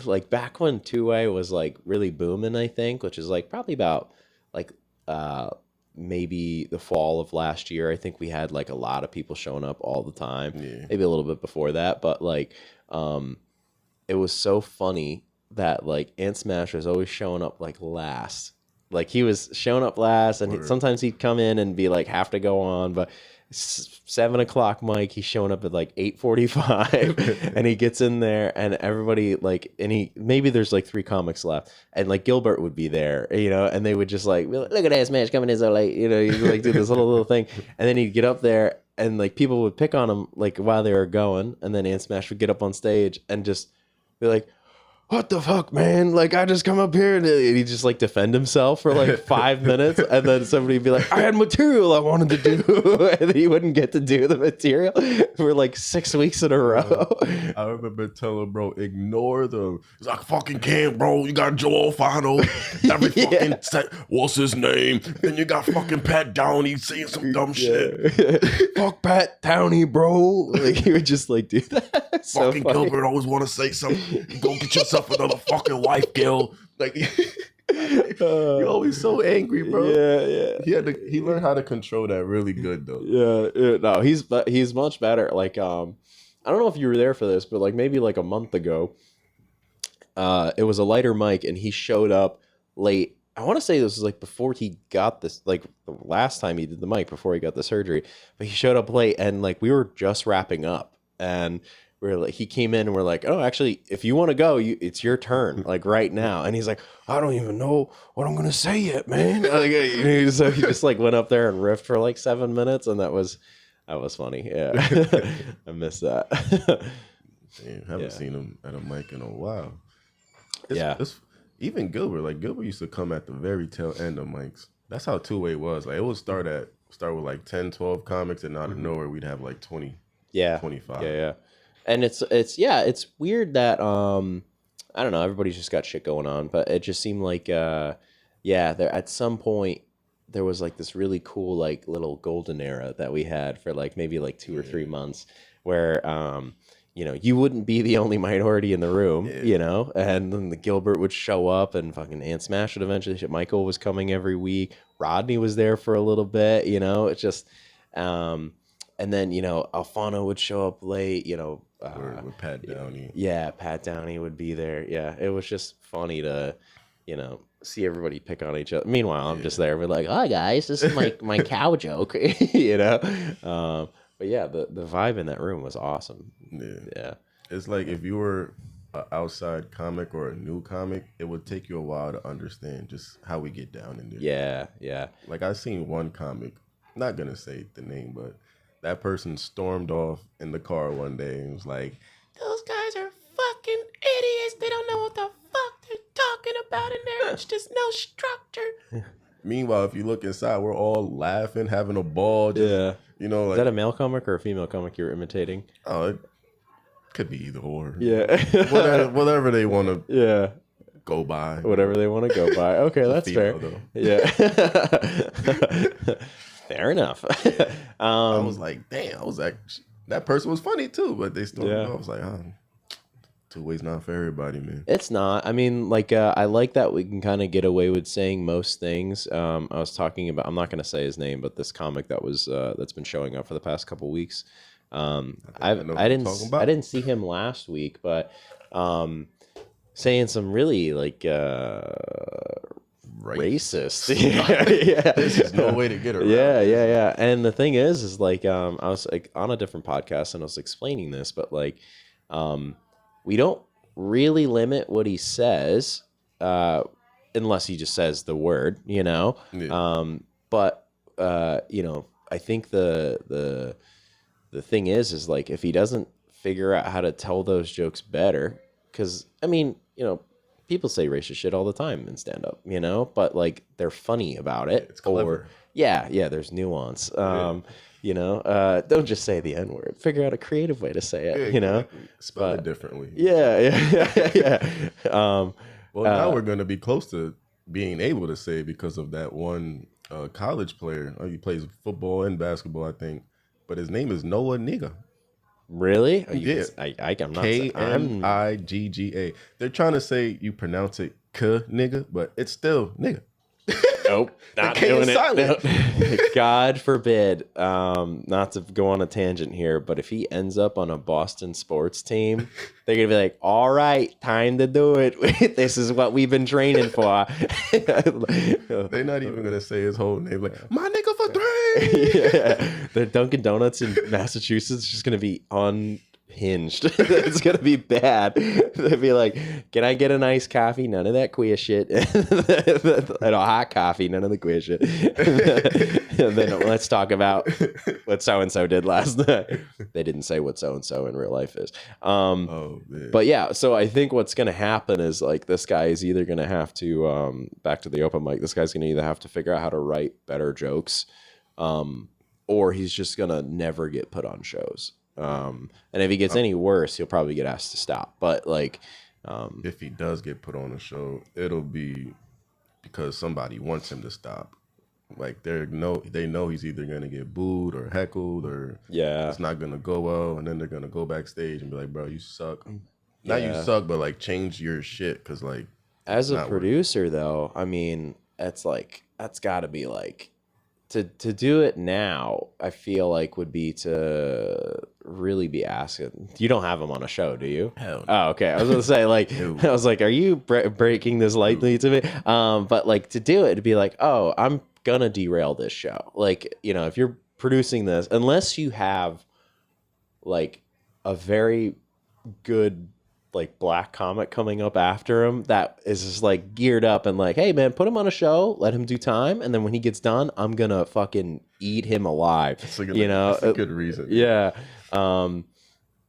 like back when two-way was like really booming, I think, which is like probably about like maybe the fall of last year. I think we had like a lot of people showing up all the time. Yeah. Maybe a little bit before that, but like it was so funny that like Ant Smash was always showing up like last. Like he was showing up last, and sometimes he'd come in and be like have to go on, but 7 o'clock mic, he's showing up at like 8:45 and he gets in there and everybody like, and maybe there's like 3 comics left, and like Gilbert would be there, you know, and they would just like, look at that Smash coming in so late, you know, he'd like do this little thing, and then he'd get up there and like people would pick on him like while they were going, and then Ant Smash would get up on stage and just be like, what the fuck, man? Like, I just come up here, and he'd just like defend himself for like 5 minutes, and then somebody would be like, I had material I wanted to do, and then he wouldn't get to do the material for like 6 weeks in a row. I remember telling bro, ignore them. He's like, fucking can't, bro. You got Joe Alfano, every fucking set. What's his name? Then you got fucking Pat Downey saying some dumb shit. Fuck Pat Downey, bro. Like he would just like do that. So fucking funny. Gilbert always want to say something. Go get yourself another fucking wife, Gil. Like you're always so angry, bro. Yeah. He learned how to control that really good though. Yeah. No, he's much better. Like I don't know if you were there for this, but like maybe like a month ago, it was a lighter mic and he showed up late I want to say this was like before he got this, like the last time he did the mic before he got the surgery, but he showed up late and like we were just wrapping up and we're like, he came in and we're like, oh, actually, if you want to go, it's your turn, like right now. And he's like, I don't even know what I'm going to say yet, man. Like, so he just like went up there and riffed for like 7 minutes. And that was funny. Yeah. I missed that. Damn, haven't seen him at a mic in a while. Yeah. Even Gilbert, like Gilbert used to come at the very tail end of mics. That's how two-way was. Like it would start with like 10, 12 comics, and out of nowhere we'd have like 20, 25. Yeah. And it's weird that I don't know, everybody's just got shit going on, but it just seemed like there at some point there was like this really cool like little golden era that we had for like maybe like 2 or 3 months where you know, you wouldn't be the only minority in the room, you know, and then the Gilbert would show up and fucking Ant Smash would eventually. Michael was coming every week. Rodney was there for a little bit, you know, it's just, and then, you know, Alfano would show up late, you know. With Pat Downey. Yeah, Pat Downey would be there. Yeah, it was just funny to, you know, see everybody pick on each other. Meanwhile, I'm just there. We're like, hi, guys, this is my cow joke, you know. But yeah, the vibe in that room was awesome. Yeah. It's like if you were an outside comic or a new comic, it would take you a while to understand just how we get down in there. Yeah. Like I seen one comic, not gonna say the name, but that person stormed off in the car one day and was like, "Those guys are fucking idiots. They don't know what the fuck they're talking about in there. It's just no structure." Meanwhile, if you look inside, we're all laughing, having a ball. Just, you know, like, is that a male comic or a female comic you're imitating? Oh, it could be either or. Yeah. whatever they want to. Yeah. Go by. Whatever they want to go by. Okay, that's fair. Though. Yeah. Fair enough. I was like, damn. I was like, that person was funny too, but they still. I was like, two ways not for everybody, man. It's not. I mean, like, I like that we can kind of get away with saying most things. I was talking about. I'm not going to say his name, but this comic that was that's been showing up for the past couple weeks. I didn't see him last week, but saying some really like racist. Yeah. This is no way to get around. Yeah. And the thing is like I was like on a different podcast and I was explaining this, but like we don't really limit what he says unless he just says the word, you know. But you know, I think the thing is like if he doesn't figure out how to tell those jokes better, because I mean, you know, people say racist shit all the time in stand up, you know, but like they're funny about it. It's clever. Or there's nuance. You know, don't just say the N-word. Figure out a creative way to say it, you know. Spell it differently. Yeah. Well, now we're going to be close to being able to say because of that one college player. He plays football and basketball, I think. But his name is Noah Nigga. Really? Yeah. I'm not. K-N-I-G-G-A. They're trying to say you pronounce it nigga, but it's still nigga. Nope, not doing it. No. God forbid, not to go on a tangent here, but if he ends up on a Boston sports team, they're gonna be like, "All right, time to do it. This is what we've been training for." They're not even gonna say his whole name. Like, my nigga for three. The Dunkin' Donuts in Massachusetts is just gonna be unhinged. It's gonna be bad. They'd be like, "Can I get an iced coffee? None of that queer shit." And a hot coffee, none of the queer shit. And then let's talk about what so and so did last night. They didn't say what so and so in real life is. But yeah, so I think what's gonna happen is like this guy is either gonna have to back to the open mic. This guy's gonna either have to figure out how to write better jokes, or he's just gonna never get put on shows. And if he gets any worse, he'll probably get asked to stop. But like, if he does get put on a show, it'll be because somebody wants him to stop. Like they know he's either gonna get booed or heckled or it's not gonna go well, and then they're gonna go backstage and be like, "Bro, you suck." Not you suck, but like change your shit because like as a producer though, I mean, that's got to be like. To do it now, I feel like would be to really be asking. You don't have him on a show, do you? Hell no. Oh, okay. I was gonna say like, No. I was like, are you breaking this lightly to me? But like to do it, to be like, oh, I'm gonna derail this show. Like, you know, if you're producing this, unless you have like a very good like black comic coming up after him that is just like geared up and like, hey man, put him on a show, let him do time, and then when he gets done, I'm gonna fucking eat him alive. You know, that's a good reason. Yeah.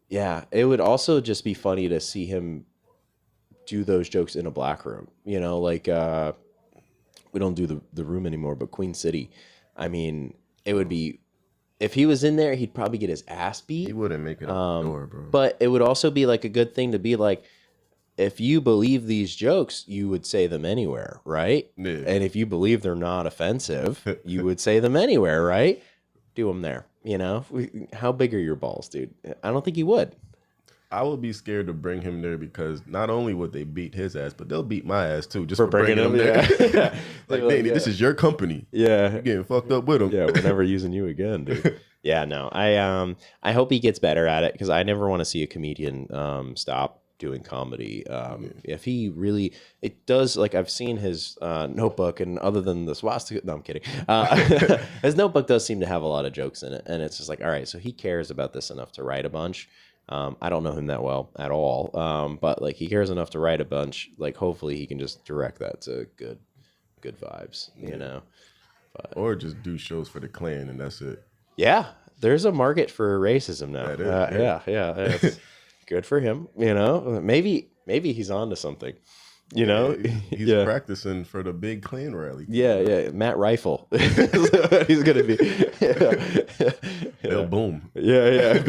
Yeah, it would also just be funny to see him do those jokes in a black room. You know, like we don't do the room anymore, but Queen City. I mean, it would be, if he was in there, he'd probably get his ass beat. He wouldn't make it out the door, bro. But it would also be like a good thing to be like, if you believe these jokes, you would say them anywhere, right? Yeah. And if you believe they're not offensive, you would say them anywhere, right? Do them there. You know, how big are your balls, dude? I don't think you would. I would be scared to bring him there because not only would they beat his ass, but they'll beat my ass too, just for bringing him there. Yeah. Like, Danny, this is your company. Yeah, you're getting fucked up with him. Yeah, we're never using you again, dude. Yeah, no, I hope he gets better at it because I never want to see a comedian stop doing comedy. If he really, it does, like I've seen his notebook, and other than the swastika, no, I'm kidding. His notebook does seem to have a lot of jokes in it, and it's just like, all right, so he cares about this enough to write a bunch. I don't know him that well at all, but like he cares enough to write a bunch. Like hopefully he can just direct that to good vibes, you know. But, or just do shows for the Klan and that's it. Yeah, there's a market for racism now. Yeah, that's good for him. You know, maybe he's on to something. You know, he's practicing for the big Klan rally. Yeah. Matt Rifle. He's gonna be. Bill Boom. Yeah.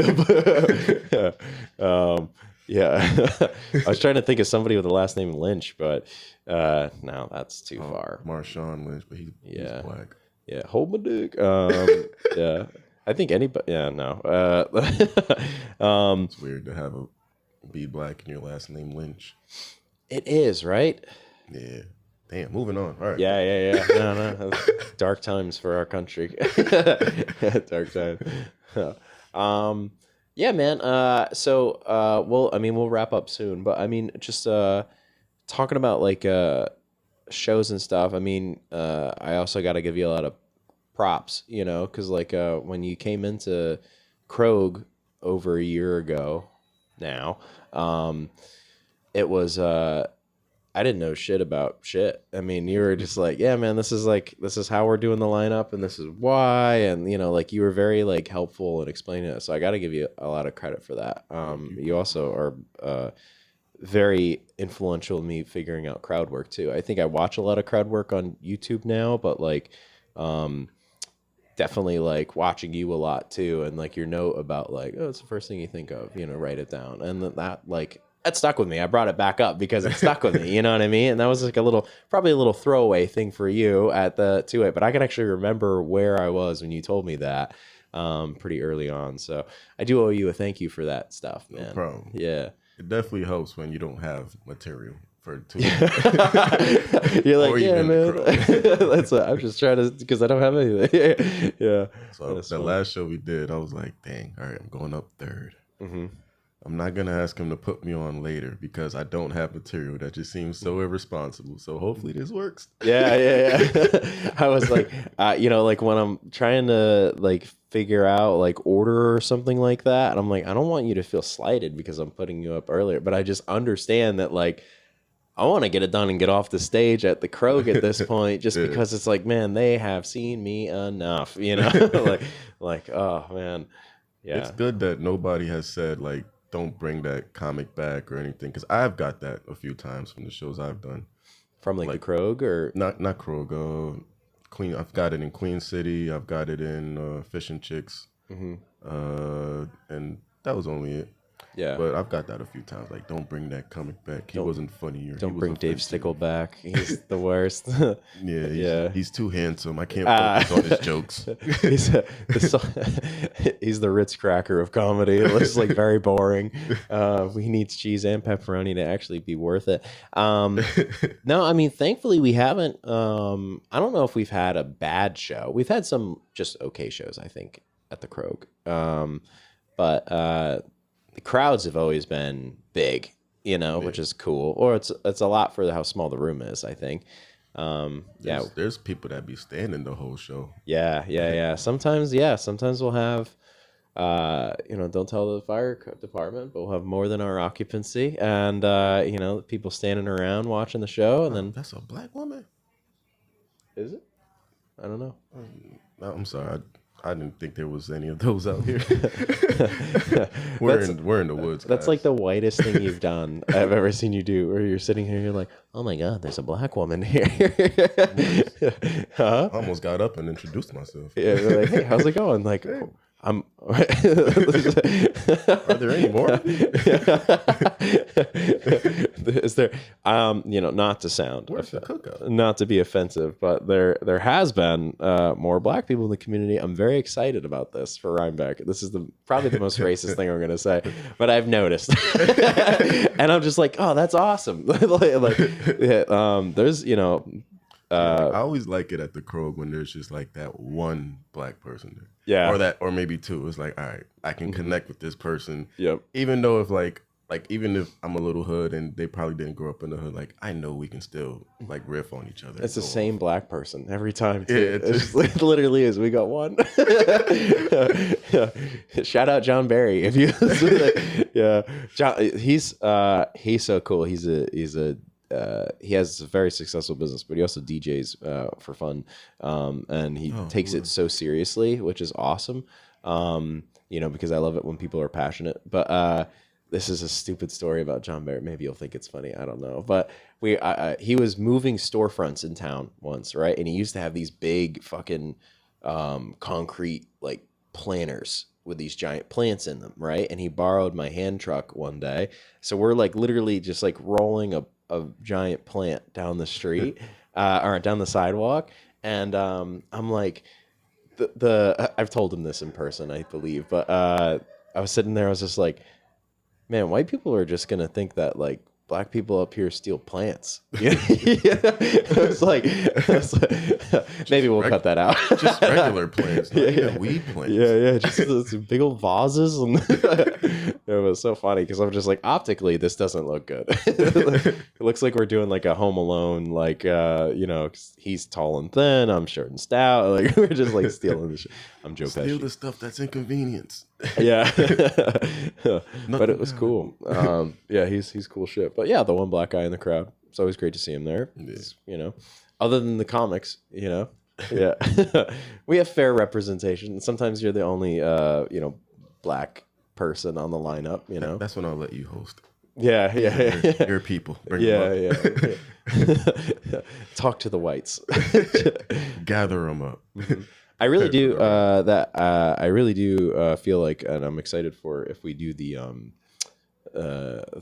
I was trying to think of somebody with the last name Lynch, but no, that's too far. Marshawn Lynch, but he's black. Yeah, hold my dick. Yeah, I think anybody. Yeah, no. It's weird to have be black and your last name Lynch. It is, right? Yeah. Damn, moving on. All right. Yeah. No. Dark times for our country. Dark times. Yeah, man. Well, I mean, we'll wrap up soon, but I mean, just talking about like shows and stuff. I mean, I also got to give you a lot of props, you know, because like when you came into Krog over a year ago now, it was I didn't know shit about shit. I mean, you were just like, yeah, man, this is how we're doing the lineup and this is why, and you know, like you were very like helpful in explaining it. So I got to give you a lot of credit for that. You also are very influential in me figuring out crowd work too. I think I watch a lot of crowd work on YouTube now, but like definitely like watching you a lot too, and like your note about like, oh, it's the first thing you think of, you know, write it down, and that like that stuck with me. I brought it back up because it stuck with me, you know what I mean? And that was like probably a little throwaway thing for you at the 2-8, but I can actually remember where I was when you told me that pretty early on. So I do owe you a thank you for that stuff, man. No problem. Yeah. It definitely helps when you don't have material for 2. You're like, yeah, man. I'm just trying to, because I don't have anything. Yeah. So the last show we did, I was like, dang, all right, I'm going up third. Mm-hmm. I'm not going to ask him to put me on later because I don't have material. That just seems so irresponsible. So hopefully this works. Yeah. I was like, you know, like when I'm trying to like figure out like order or something like that, and I'm like, I don't want you to feel slighted because I'm putting you up earlier, but I just understand that like, I want to get it done and get off the stage at the Krog at this point, just because it's like, man, they have seen me enough, you know, like, oh man. Yeah. It's good that nobody has said like, don't bring that comic back or anything, because I've got that a few times from the shows I've done. From like the Krog or not Krog, Queen. I've got it in Queen City. I've got it in Fish and Chicks, and that was only it. Yeah, but I've got that a few times. Like, don't bring that comic back. He wasn't funny. Don't bring Dave Stickle back. He's the worst. He's too handsome. I can't focus on his jokes. He's the Ritz cracker of comedy. It looks like very boring. He needs cheese and pepperoni to actually be worth it. No, I mean, thankfully we haven't. I don't know if we've had a bad show. We've had some just okay shows, I think, at the Krog. but the crowds have always been big, which is cool. Or it's a lot for how small the room is, I think. There's people that be standing the whole show. Yeah. Sometimes we'll have, don't tell the fire department, but we'll have more than our occupancy, and people standing around watching the show, and then that's a black woman. Is it? I don't know. No, I'm sorry. I didn't think there was any of those out here. we're in the woods. That's guys. like the whitest thing you've done I've ever seen you do, where you're sitting here and you're like, oh my God, there's a black woman here. Huh? I almost got up and introduced myself. Yeah, we're like, hey, how's it going? Like, hey. Are there any more? Is there? Not to sound, where's the cookout? Not to be offensive, but there has been more black people in the community. I'm very excited about this for Rhinebeck. This is probably the most racist thing I'm going to say, but I've noticed, and I'm just like, oh, that's awesome. There's I always like it at the Krog when there's just like that one black person there. Yeah. Or maybe two. It's like, all right, I can connect with this person. Yep. Even though if even if I'm a little hood and they probably didn't grow up in the hood, like I know we can still like riff on each other. It's the same black person every time. Too. Yeah, it literally is. We got one. Shout out John Barry if you. Yeah, John. He's so cool. He has a very successful business, but he also DJs for fun, and he takes it so seriously, which is awesome. Because I love it when people are passionate. But this is a stupid story about John Barrett. Maybe you'll think it's funny. I don't know. But he was moving storefronts in town once, right? And he used to have these big fucking concrete like planters with these giant plants in them, right? And he borrowed my hand truck one day, so we're like literally just like rolling a giant plant down the street or down the sidewalk, and I'm like, I've told him this in person, I believe, but I was sitting there, I was just like, man, white people are just gonna think that like black people up here steal plants. It's like maybe we'll cut that out. Just regular plants, not even weed plants. Yeah, just big old vases, and it was so funny because I'm just like, optically, this doesn't look good. It looks like we're doing like a Home Alone, like he's tall and thin, I'm short and stout. Like we're just like stealing the shit. I'm Joe Pesci. Steal the stuff that's inconvenience. Yeah, but it was cool. He's cool shit. But yeah, the one black guy in the crowd. It's always great to see him there. Yeah. Other than the comics, yeah, we have fair representation. Sometimes you're the only black person on the lineup. That's when I'll let you host. Yeah. Your people. Bring Yeah. Talk to the whites. Gather them up. I really do. I really do feel like, and I'm excited for if we do the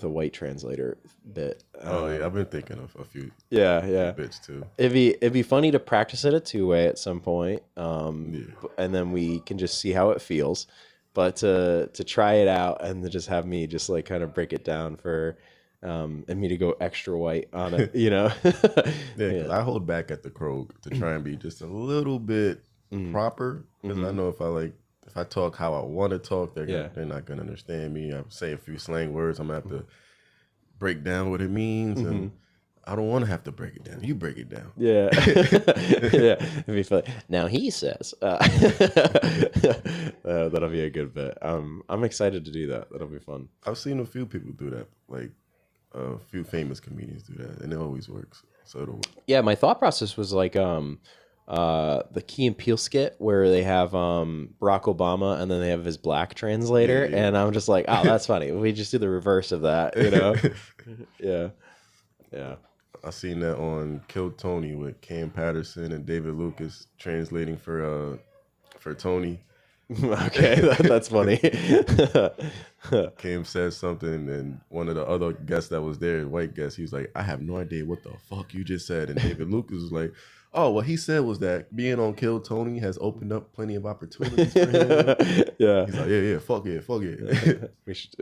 white translator bit. I've been thinking of a few. Bits too. It'd be funny to practice it a 2-way at some point, and then we can just see how it feels. But to try it out and to just have me just like kind of break it down for. And me to go extra white on it, Cause I hold back at the Krog to try and be just a little bit proper, because I know if I talk how I want to talk, they're not gonna understand me. I say a few slang words, I'm gonna have to break down what it means, and I don't want to have to break it down. You break it down. Yeah, it'd be funny. Now he says that'll be a good bit. I'm excited to do that. That'll be fun. I've seen a few people do that, like a few famous comedians do that, and it always works. So it'll work. Yeah, my thought process was like the Key and Peele skit where they have Barack Obama and then they have his black translator, and I'm just like, oh, that's funny. We just do the reverse of that, Yeah. I seen that on Kill Tony with Cam Patterson and David Lucas translating for Tony. Okay, that's funny. Cam said something, and one of the other guests that was there, white guest, he was like, I have no idea what the fuck you just said. And David Lucas was like, oh, what he said was that being on Kill Tony has opened up plenty of opportunities for him. Yeah. He's like, fuck it. we should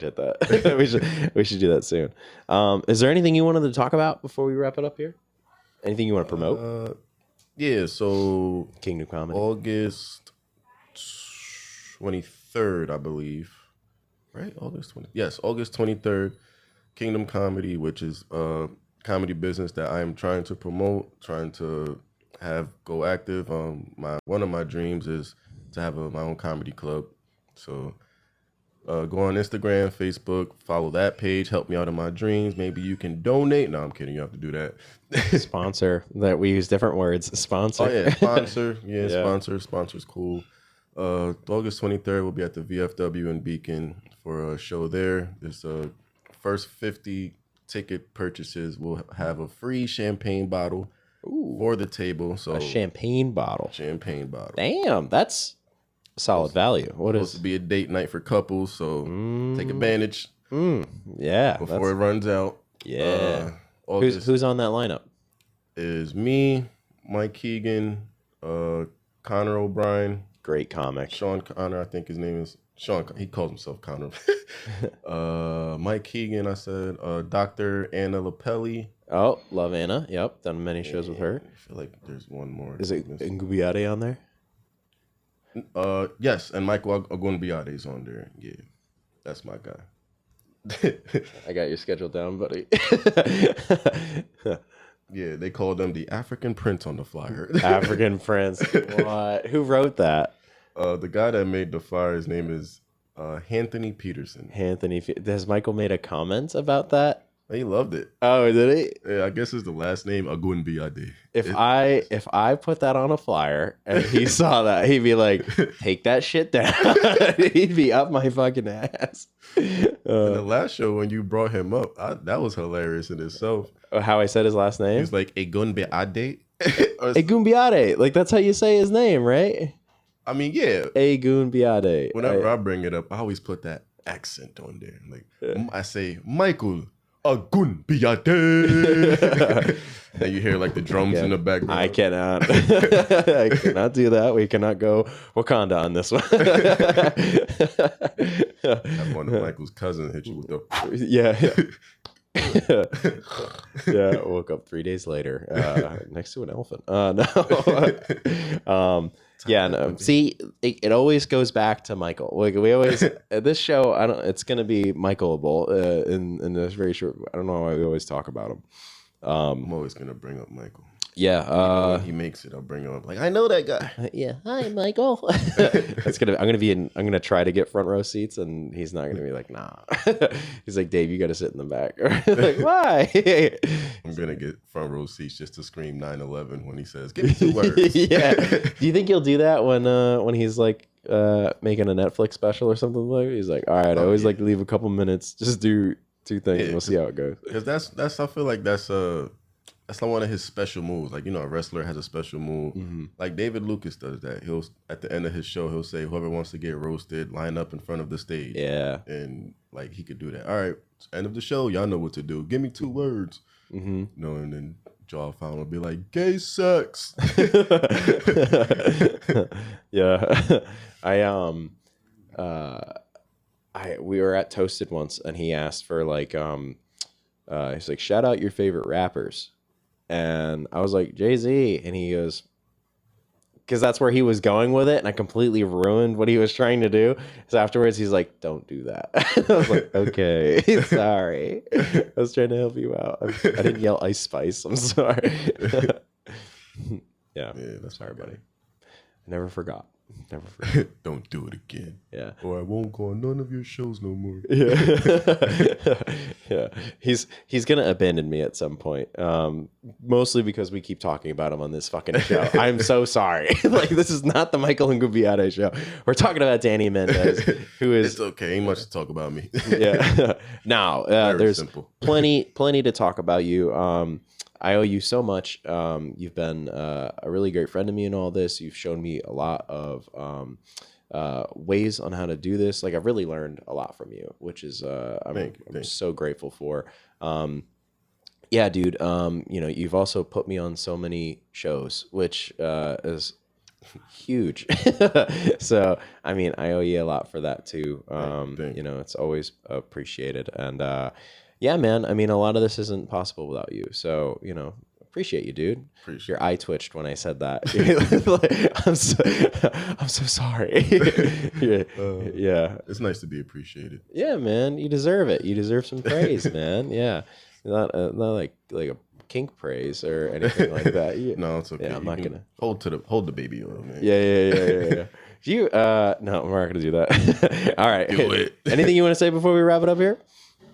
hit that. we should do that soon. Is there anything you wanted to talk about before we wrap it up here? Anything you want to promote? So Kingdom Comedy. August 23rd, I believe. Right? August 20th. Yes, August 23rd. Kingdom Comedy, which is a comedy business that I am trying to promote, trying to have go active. One of my dreams is to have my own comedy club. So go on Instagram, Facebook, follow that page, help me out in my dreams. Maybe you can donate. No, I'm kidding. You have to do that. Sponsor. That we use different words. Sponsor. Oh yeah, sponsor. Yeah, sponsor. Sponsor's cool. August 23rd, we'll be at the VFW in Beacon for a show there. There's first 50 ticket purchases will have a free champagne bottle for the table. So a champagne bottle. Champagne bottle. Damn, that's solid value. What is supposed to be a date night for couples, so take advantage. Yeah, before it runs out. Yeah. Who's on that lineup? Is me, Mike Keegan, Connor O'Brien. Great comic. Sean Connor, I think his name is Sean. He calls himself Connor. Mike Keegan, I said. Dr. Anna Lapelli. Oh, love Anna. Yep, done many shows with her. I feel like there's one more. Is it Ngubiade on there? Yes, and Michael Agunbiade is on there. Yeah, that's my guy. I got your schedule down, buddy. Yeah, they called them the African Prince on the flyer. African Prince. What? Who wrote that? The guy that made the flyer, his name is Anthony Peterson. Has Michael made a comment about that? He loved it. Oh, did he? Yeah, I guess it's the last name Agunbiade. If I put that on a flyer and he saw that, he'd be like, "Take that shit down." He'd be up my fucking ass. In the last show when you brought him up, that was hilarious in itself. How I said his last name? He was like Agunbiade. Agunbiade. Like that's how you say his name, right? I mean, yeah. Agunbiade. Whenever I bring it up, I always put that accent on there. Like I say, Michael Agunbiade. And you hear like the drums in the background. I cannot do that. We cannot go Wakanda on this one. Have one of Michael's cousins hit you with the yeah. Woke up 3 days later next to an elephant. No. Yeah, no. See, it always goes back to Michael. Like we always at this show, it's gonna be Michaelable in this very short. I don't know why we always talk about him. I'm always gonna bring up Michael. Yeah, when he makes it, I'll bring him up. Like I know that guy. Yeah, hi Michael. I'm gonna try to get front row seats, and he's not gonna be like, nah. He's like, Dave, you got to sit in the back. Like, why? I'm gonna get front row seats just to scream 9/11 when he says, "Give me 2 words." Yeah. Do you think he'll do that when he's like making a Netflix special or something like that? He's like, all right, I always like to leave a couple minutes, just do 2 things, and we'll see how it goes. Because that's I feel like that's like one of his special moves. Like, a wrestler has a special move. Mm-hmm. Like David Lucas does that. He'll at the end of his show, he'll say, whoever wants to get roasted, line up in front of the stage. Yeah. And like he could do that. All right, end of the show, y'all know what to do. Give me 2 words. Mm-hmm. And then Jaw Found will be like, gay sex. Yeah. We were at Toasted once, and he asked for like he's like, shout out your favorite rappers. And I was like, Jay-Z. And he goes, because that's where he was going with it. And I completely ruined what he was trying to do. So afterwards, he's like, don't do that. I was like, okay, sorry. I was trying to help you out. I didn't yell Ice Spice. I'm sorry. Yeah, that's sorry, buddy. I never forgot. Never forget. Don't do it again. Yeah. Or I won't go on none of your shows no more. Yeah. Yeah. He's gonna abandon me at some point. Mostly because we keep talking about him on this fucking show. I'm so sorry. Like this is not the Michael Ngubiade show. We're talking about Danny Mendez, who is it's okay, ain't much to talk about me. Yeah. Now there's simple. plenty to talk about you. I owe you so much. You've been a really great friend to me in all this. You've shown me a lot of ways on how to do this. Like I've really learned a lot from you, which is I'm so grateful for. Yeah, dude. You've also put me on so many shows, which is huge. So I mean, I owe you a lot for that too. It's always appreciated. And yeah, man, I mean, a lot of this isn't possible without you. So, Appreciate you, dude. Appreciate Your eye twitched when I said that. I'm so sorry. Yeah. It's nice to be appreciated. Yeah, man. You deserve it. You deserve some praise, man. Yeah. Not like a kink praise or anything like that. No, it's okay. Yeah, I'm not gonna hold the baby on, man. Yeah. You no, we're not gonna do that. All right. Do it. Anything you want to say before we wrap it up here?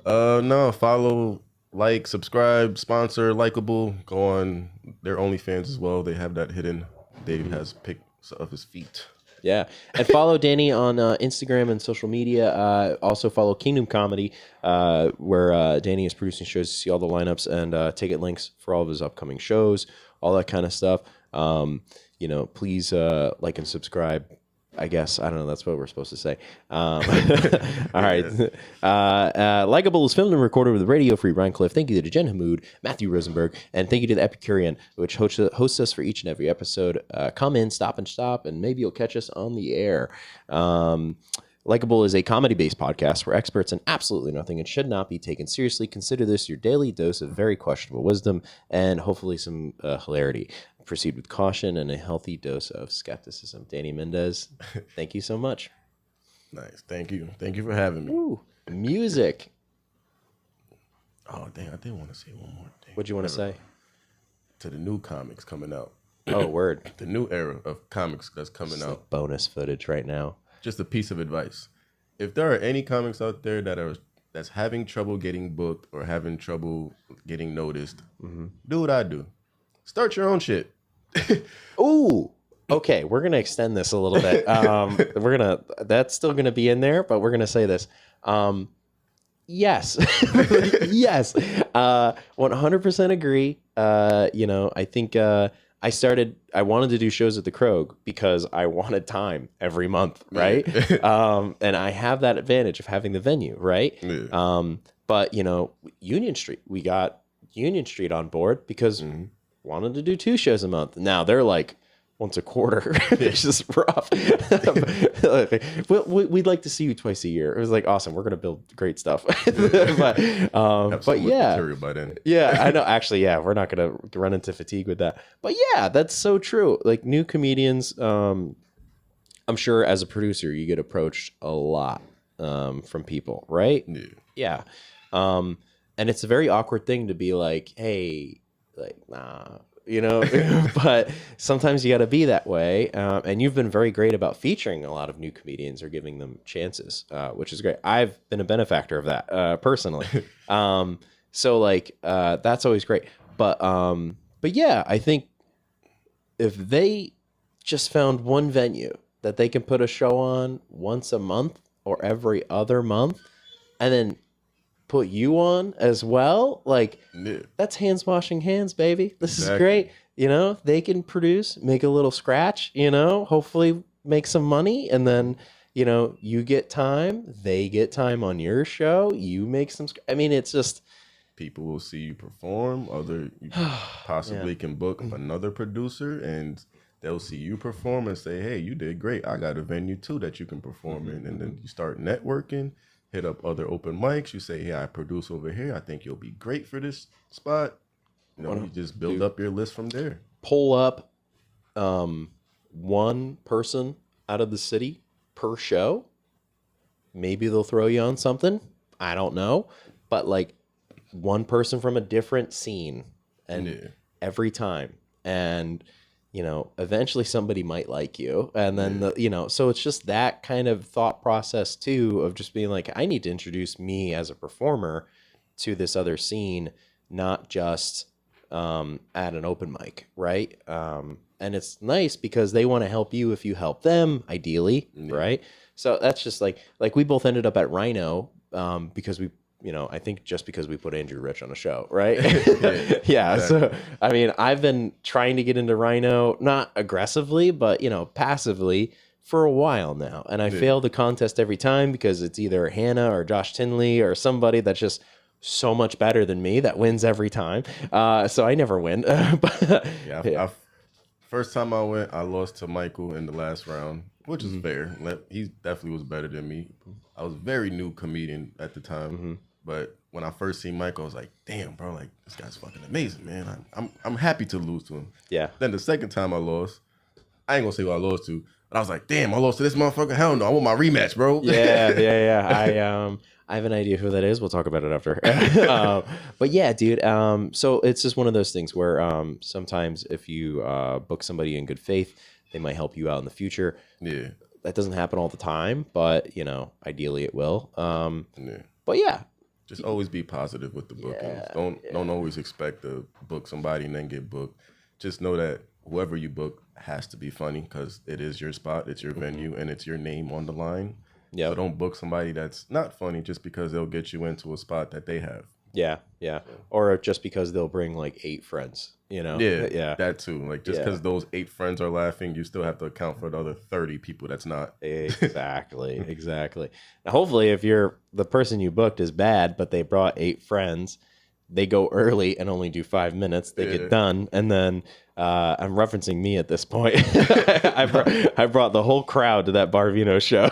No, follow, like, subscribe, sponsor Likable. Go on their OnlyFans as well. They have that hidden. Dave has pics of his feet. Yeah. And follow Danny on Instagram and social media. Also follow Kingdom Comedy, where Danny is producing shows to see all the lineups and ticket links for all of his upcoming shows, all that kind of stuff. Please like and subscribe. I guess, I don't know, that's what we're supposed to say. All right. Likable is filmed and recorded with Radio Free Rhinecliff. Thank you to Jen Hammoud, Matthew Rosenberg, and thank you to the Epicurean, which hosts us for each and every episode. Come in, stop, and maybe you'll catch us on the air. Likable is a comedy-based podcast where experts in absolutely nothing and should not be taken seriously. Consider this your daily dose of very questionable wisdom and hopefully some hilarity. Proceed with caution and a healthy dose of skepticism. Danny Mendez, thank you so much. Nice. Thank you. Thank you for having me. Ooh, music. Oh, dang. I did want to say one more thing. What'd you want to say? To the new comics coming out. Oh, word. The new era of comics that's coming out. Like bonus footage right now. Just a piece of advice. If there are any comics out there that's having trouble getting booked or having trouble getting noticed, do what I do. Start your own shit. Ooh. Okay, we're gonna extend this a little bit. That's still gonna be in there, but we're gonna say this. Yes. Yes. 100% agree. I think I wanted to do shows at the Krog because I wanted time every month, right? And I have that advantage of having the venue, right? Yeah. But Union Street, we got Union Street on board because wanted to do 2 shows a month. Now they're like once a quarter. It's just rough. We'd like to see you twice a year. It was like, awesome. We're going to build great stuff. but yeah, material by then. Yeah, I know. Actually, yeah, we're not going to run into fatigue with that. But yeah, that's so true. Like new comedians, I'm sure as a producer, you get approached a lot from people, right? Yeah. And it's a very awkward thing to be like, hey, like, nah, but sometimes you got to be that way. And you've been very great about featuring a lot of new comedians or giving them chances, which is great. I've been a benefactor of that personally. So like, that's always great. But yeah, I think if they just found one venue that they can put a show on once a month or every other month and then put you on as well, like that's hands washing hands, baby. This is great. They can produce, make a little scratch, hopefully make some money, and then you get time, they get time on your show, you make some it's just people will see you perform, you possibly can book another producer and they'll see you perform and say, hey, you did great, I got a venue too that you can perform in. And then you start networking, hit up other open mics. You say, hey, I produce over here. I think you'll be great for this spot. You just build up your list from there. Pull up one person out of the city per show. Maybe they'll throw you on something. I don't know. But like one person from a different scene and every time. And eventually somebody might like you. And then, so it's just that kind of thought process too, of just being like, I need to introduce me as a performer to this other scene, not just at an open mic. Right. And it's nice because they want to help you if you help them, ideally. Right. So that's just like we both ended up at Rhino because we, I think just because we put Andrew Rich on a show, right? Yeah. Exactly. So, I've been trying to get into Rhino, not aggressively, but, passively for a while now. And I fail the contest every time because it's either Hannah or Josh Tinley or somebody that's just so much better than me that wins every time. So I never win. First time I went, I lost to Michael in the last round, which is fair. He definitely was better than me. I was a very new comedian at the time. But when I first seen Mike, I was like, damn, bro, like this guy's fucking amazing, man. I'm happy to lose to him. Yeah. Then the second time I lost, I ain't gonna say who I lost to, but I was like, damn, I lost to this motherfucker. Hell no, I want my rematch, bro. Yeah. I have an idea who that is. We'll talk about it after. But yeah, dude. So it's just one of those things where sometimes if you book somebody in good faith, they might help you out in the future. Yeah. That doesn't happen all the time, but ideally it will. But yeah. Just always be positive with the bookings. Don't always expect to book somebody and then get booked. Just know that whoever you book has to be funny because it is your spot, it's your venue, and it's your name on the line. Yeah. So don't book somebody that's not funny just because they'll get you into a spot that they have. Yeah. Or just because they'll bring like 8 friends, Yeah. That too. Like just because those 8 friends are laughing, you still have to account for the other 30 people that's not. Exactly. Now, hopefully, if the person you booked is bad, but they brought 8 friends, they go early and only do 5 minutes. They get done, and then I'm referencing me at this point. I brought the whole crowd to that Barvino show,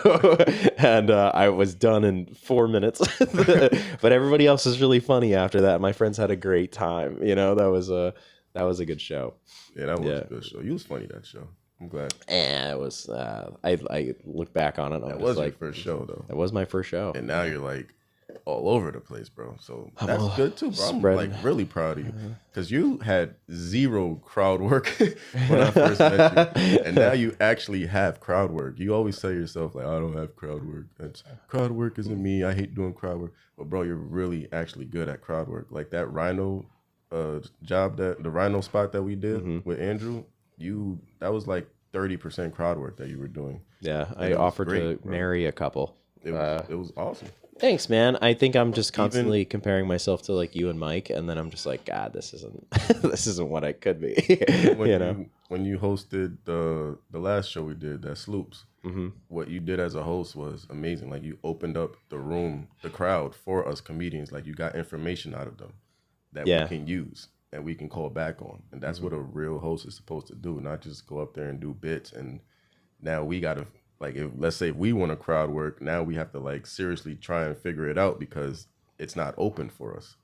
and I was done in 4 minutes. But everybody else was really funny after that. My friends had a great time. That was a good show. Yeah, that was a good show. You was funny that show. I'm glad. It was. I look back on it. That was your first show, though. That was my first show. And now you're like all over the place, bro. So that's good too, bro. I'm like really proud of you because you had 0 crowd work when I first met you, and now you actually have crowd work. You always say yourself like, I don't have crowd work. Crowd work isn't me. I hate doing crowd work. But bro, you're really actually good at crowd work. Like that Rhino the Rhino spot that we did with Andrew, that was like 30% crowd work that you were doing. Yeah, I offered to marry a couple. It was awesome. Thanks, man. I think I'm just constantly comparing myself to like you and Mike, and then I'm just like, God, this isn't what I could be. When you hosted the last show we did, that Sloops, what you did as a host was amazing. Like you opened up the crowd for us comedians. Like you got information out of them that we can use and we can call back on, and that's what a real host is supposed to do, not just go up there and do bits. And now we gotta. Like, let's say if we want to crowd work, now we have to like seriously try and figure it out because it's not open for us.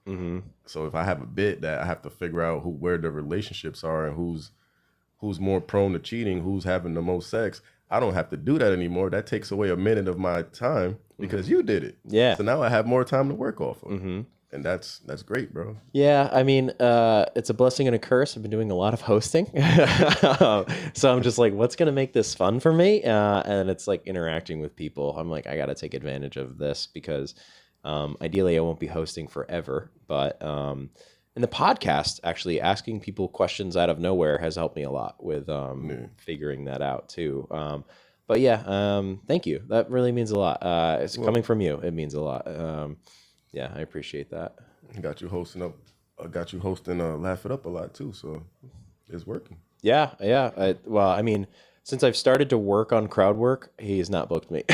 So if I have a bit that I have to figure out where the relationships are and who's more prone to cheating, who's having the most sex, I don't have to do that anymore. That takes away a minute of my time because you did it. Yeah. So now I have more time to work off of. And that's great, bro. Yeah, I mean, it's a blessing and a curse. I've been doing a lot of hosting. So I'm just like, what's going to make this fun for me? And it's like interacting with people. I'm like, I got to take advantage of this because ideally I won't be hosting forever. But in the podcast, actually asking people questions out of nowhere has helped me a lot with figuring that out too. But yeah, thank you. That really means a lot. It's coming from you. It means a lot. Yeah, I appreciate that. Got you hosting Laugh It Up a lot too, so it's working. Yeah. Well, I mean, since I've started to work on crowd work, he's not booked me.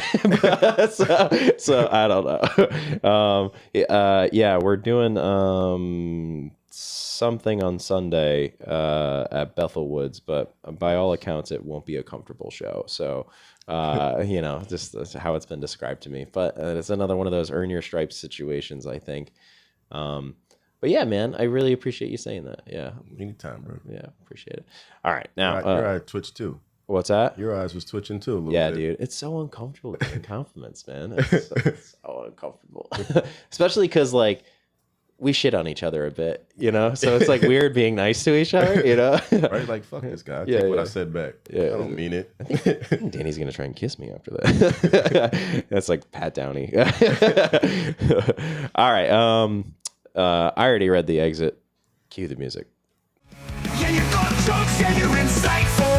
so I don't know. Yeah, we're doing something on Sunday at Bethel Woods, but by all accounts, it won't be a comfortable show. So. Just that's how it's been described to me. But it's another one of those earn your stripes situations, I think. But yeah, man, I really appreciate you saying that. Yeah. Anytime, bro. Yeah, appreciate it. All right. Now, your eye twitched too. What's that? Your eyes was twitching too a little bit. Dude. It's so uncomfortable getting compliments, man. It's so uncomfortable. Especially because, like, we shit on each other a bit, So it's like weird being nice to each other, Right? Like, fuck this guy. Take what I said back. Yeah. I don't mean it. I think Danny's gonna try and kiss me after that. That's like Pat Downey. All right. I already read the exit. Cue the music. Yeah, you got jokes and you're insightful.